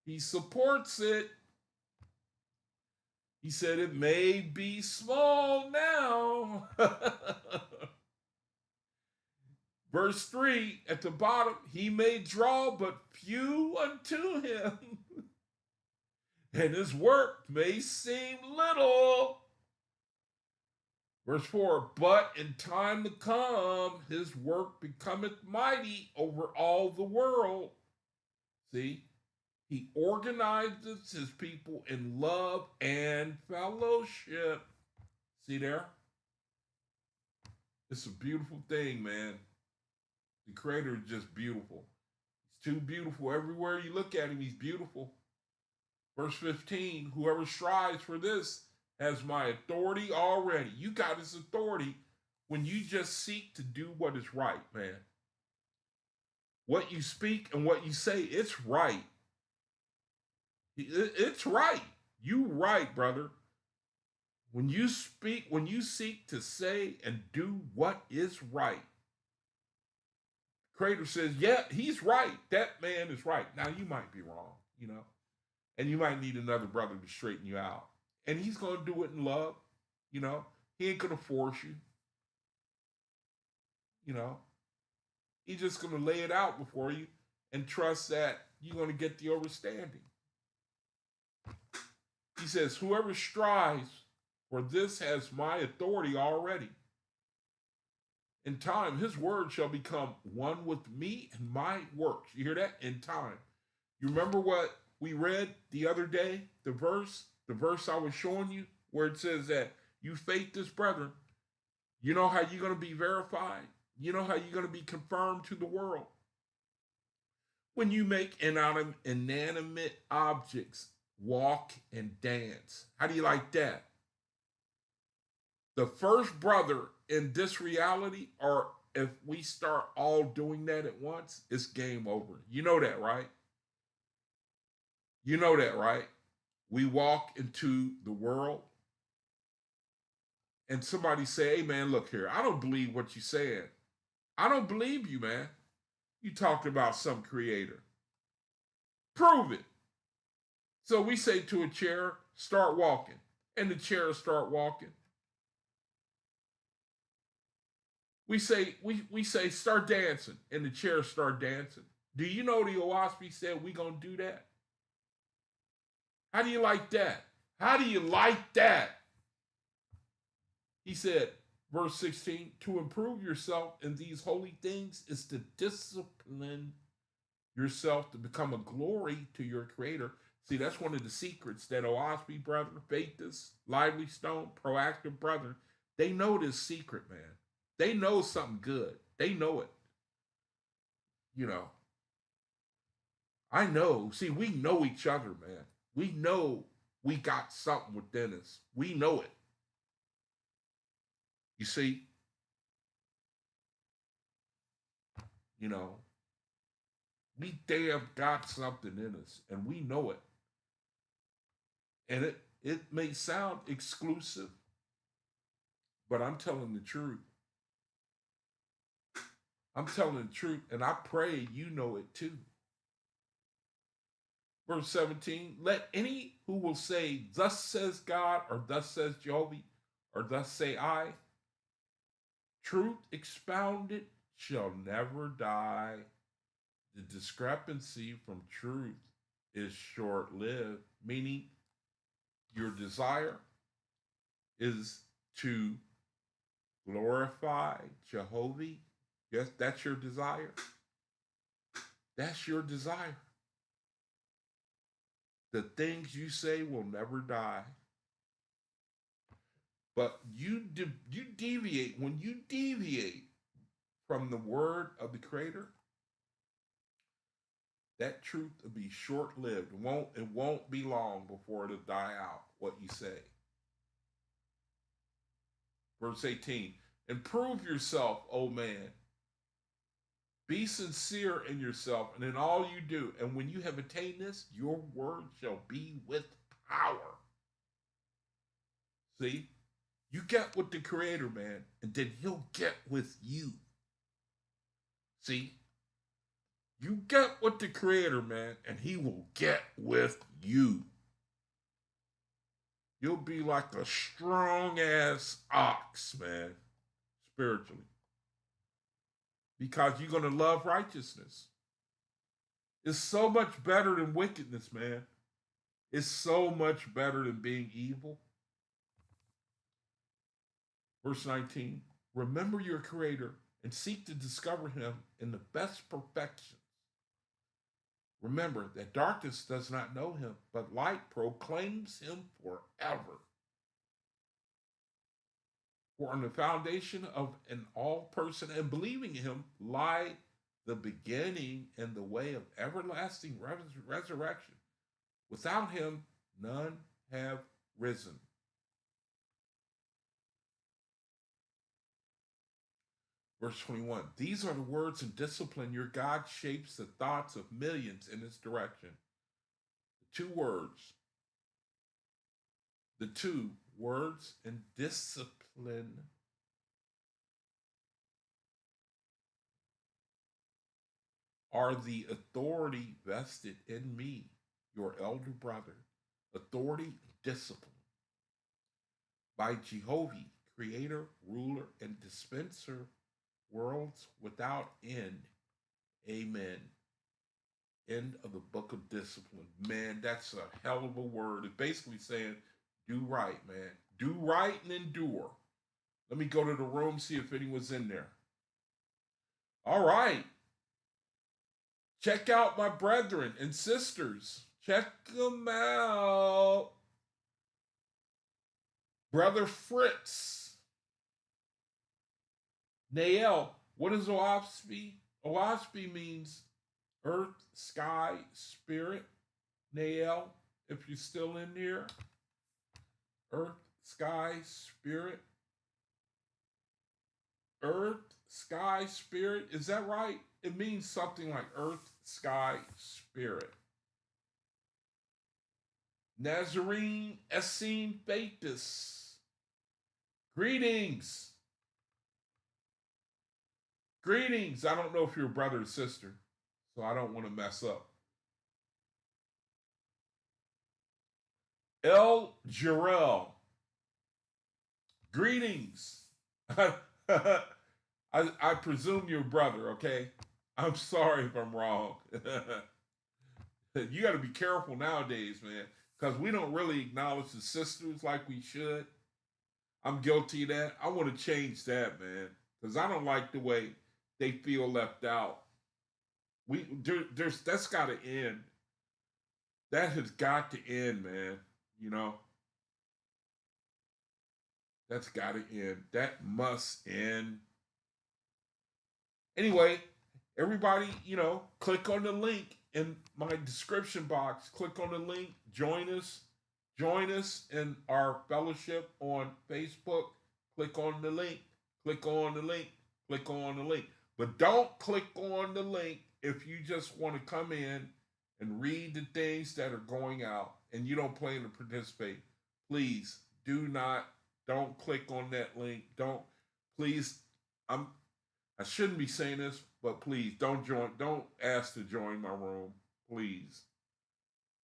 He supports it. He said it may be small now. Verse 3 at the bottom, he may draw but few unto him, and his work may seem little. Verse 4, but in time to come, his work becometh mighty over all the world. See, he organizes his people in love and fellowship. See there? It's a beautiful thing, man. The Creator is just beautiful. He's too beautiful. Everywhere you look at him, he's beautiful. Verse 15, whoever strives for this has my authority already. You got his authority when you just seek to do what is right, man. What you speak and what you say, it's right. It's right. You right, brother. When you speak, when you seek to say and do what is right, Creator says, yeah, he's right. That man is right. Now, you might be wrong, you know, and you might need another brother to straighten you out. And he's going to do it in love, you know. He ain't going to force you, you know. He's just going to lay it out before you and trust that you're going to get the understanding. He says, whoever strives for this has my authority already. In time, his word shall become one with me and my works. You hear that? In time. You remember what we read the other day? The verse I was showing you, where it says that you faithless brethren, you know how you're going to be verified? You know how you're going to be confirmed to the world? When you make inanimate objects walk and dance. How do you like that? The first brother in this reality, or if we start all doing that at once, it's game over. You know that, right? You know that, right? We walk into the world and somebody say, hey man, look here, I don't believe what you said. I don't believe you, man. You talked about some creator. Prove it. So we say to a chair, start walking. And the chair start walking. We say start dancing, and the chair start dancing. Do you know the OAHSPE said we gonna do that? How do you like that? How do you like that? He said, verse 16, to improve yourself in these holy things is to discipline yourself to become a glory to your creator. See, that's one of the secrets that OAHSPE brethren, Faithist, Lively Stone, Proactive brethren, they know this secret, man. They know something good. They know it. You know, I know. See, we know each other, man. We know we got something within us. We know it. You see, you know, we damn got something in us, and we know it. And it may sound exclusive, but I'm telling the truth. I'm telling the truth, and I pray you know it too. Verse 17, let any who will say, thus says God, or thus says Jehovah, or thus say I, truth expounded shall never die. The discrepancy from truth is short lived, meaning your desire is to glorify Jehovah. Yes, that's your desire. That's your desire. The things you say will never die. But you deviate. When you deviate from the word of the Creator, that truth will be short-lived. It won't be long before it'll die out, what you say. Verse 18, improve yourself, O man. Be sincere in yourself and in all you do. And when you have attained this, your word shall be with power. See? You get with the Creator, man, and then he'll get with you. See? You get with the Creator, man, and he will get with you. You'll be like a strong-ass ox, man, spiritually. Because you're going to love righteousness. It's so much better than wickedness, man. It's so much better than being evil. Verse 19, remember your Creator and seek to discover him in the best perfections. Remember that darkness does not know him, but light proclaims him forever. For on the foundation of an all person and believing in him lie the beginning and the way of everlasting resurrection. Without him, none have risen. Verse 21, these are the words and discipline your God shapes the thoughts of millions in its direction. The two words and discipline are the authority vested in me, your elder brother. Authority, discipline. By Jehovah, creator, ruler, and dispenser, worlds without end. Amen. End of the book of discipline. Man, that's a hell of a word. It's basically saying, do right, man. Do right and endure. Let me go to the room, see if anyone's in there. All right. Check out my brethren and sisters. Check them out. Brother Fritz. Nael. What is OAHSPE? OAHSPE means earth, sky, spirit. Nael, if you're still in here. Earth, sky, spirit. Earth, sky, spirit. Is that right? It means something like earth, sky, spirit. Nazarene Essene Faithus. Greetings. Greetings. I don't know if you're a brother or sister, so I don't want to mess up. El Jarrell. Greetings. I presume you're a brother, okay? I'm sorry if I'm wrong. You got to be careful nowadays, man, because we don't really acknowledge the sisters like we should. I'm guilty of that. I want to change that, man, because I don't like the way they feel left out. That's got to end. That has got to end, man. You know, that's got to end. That must end. Anyway, everybody, click on the link in my description box. Click on the link. Join us. Join us in our fellowship on Facebook. Click on the link. Click on the link. Click on the link. But don't click on the link if you just want to come in and read the things that are going out and you don't plan to participate. Please don't click on that link. Please, I shouldn't be saying this, but please don't ask to join my room, please.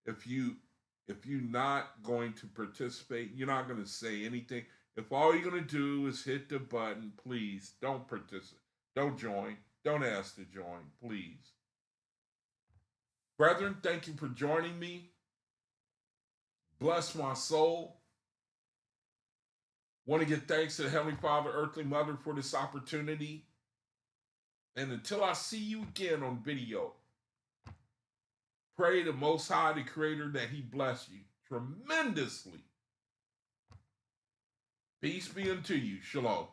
If you're not going to participate, you're not going to say anything. If all you're going to do is hit the button, please don't participate. Don't join. Don't ask to join, please. Brethren, thank you for joining me. Bless my soul. Want to give thanks to the Heavenly Father, Earthly Mother for this opportunity. And until I see you again on video, pray the Most High, the Creator, that He bless you tremendously. Peace be unto you. Shalom.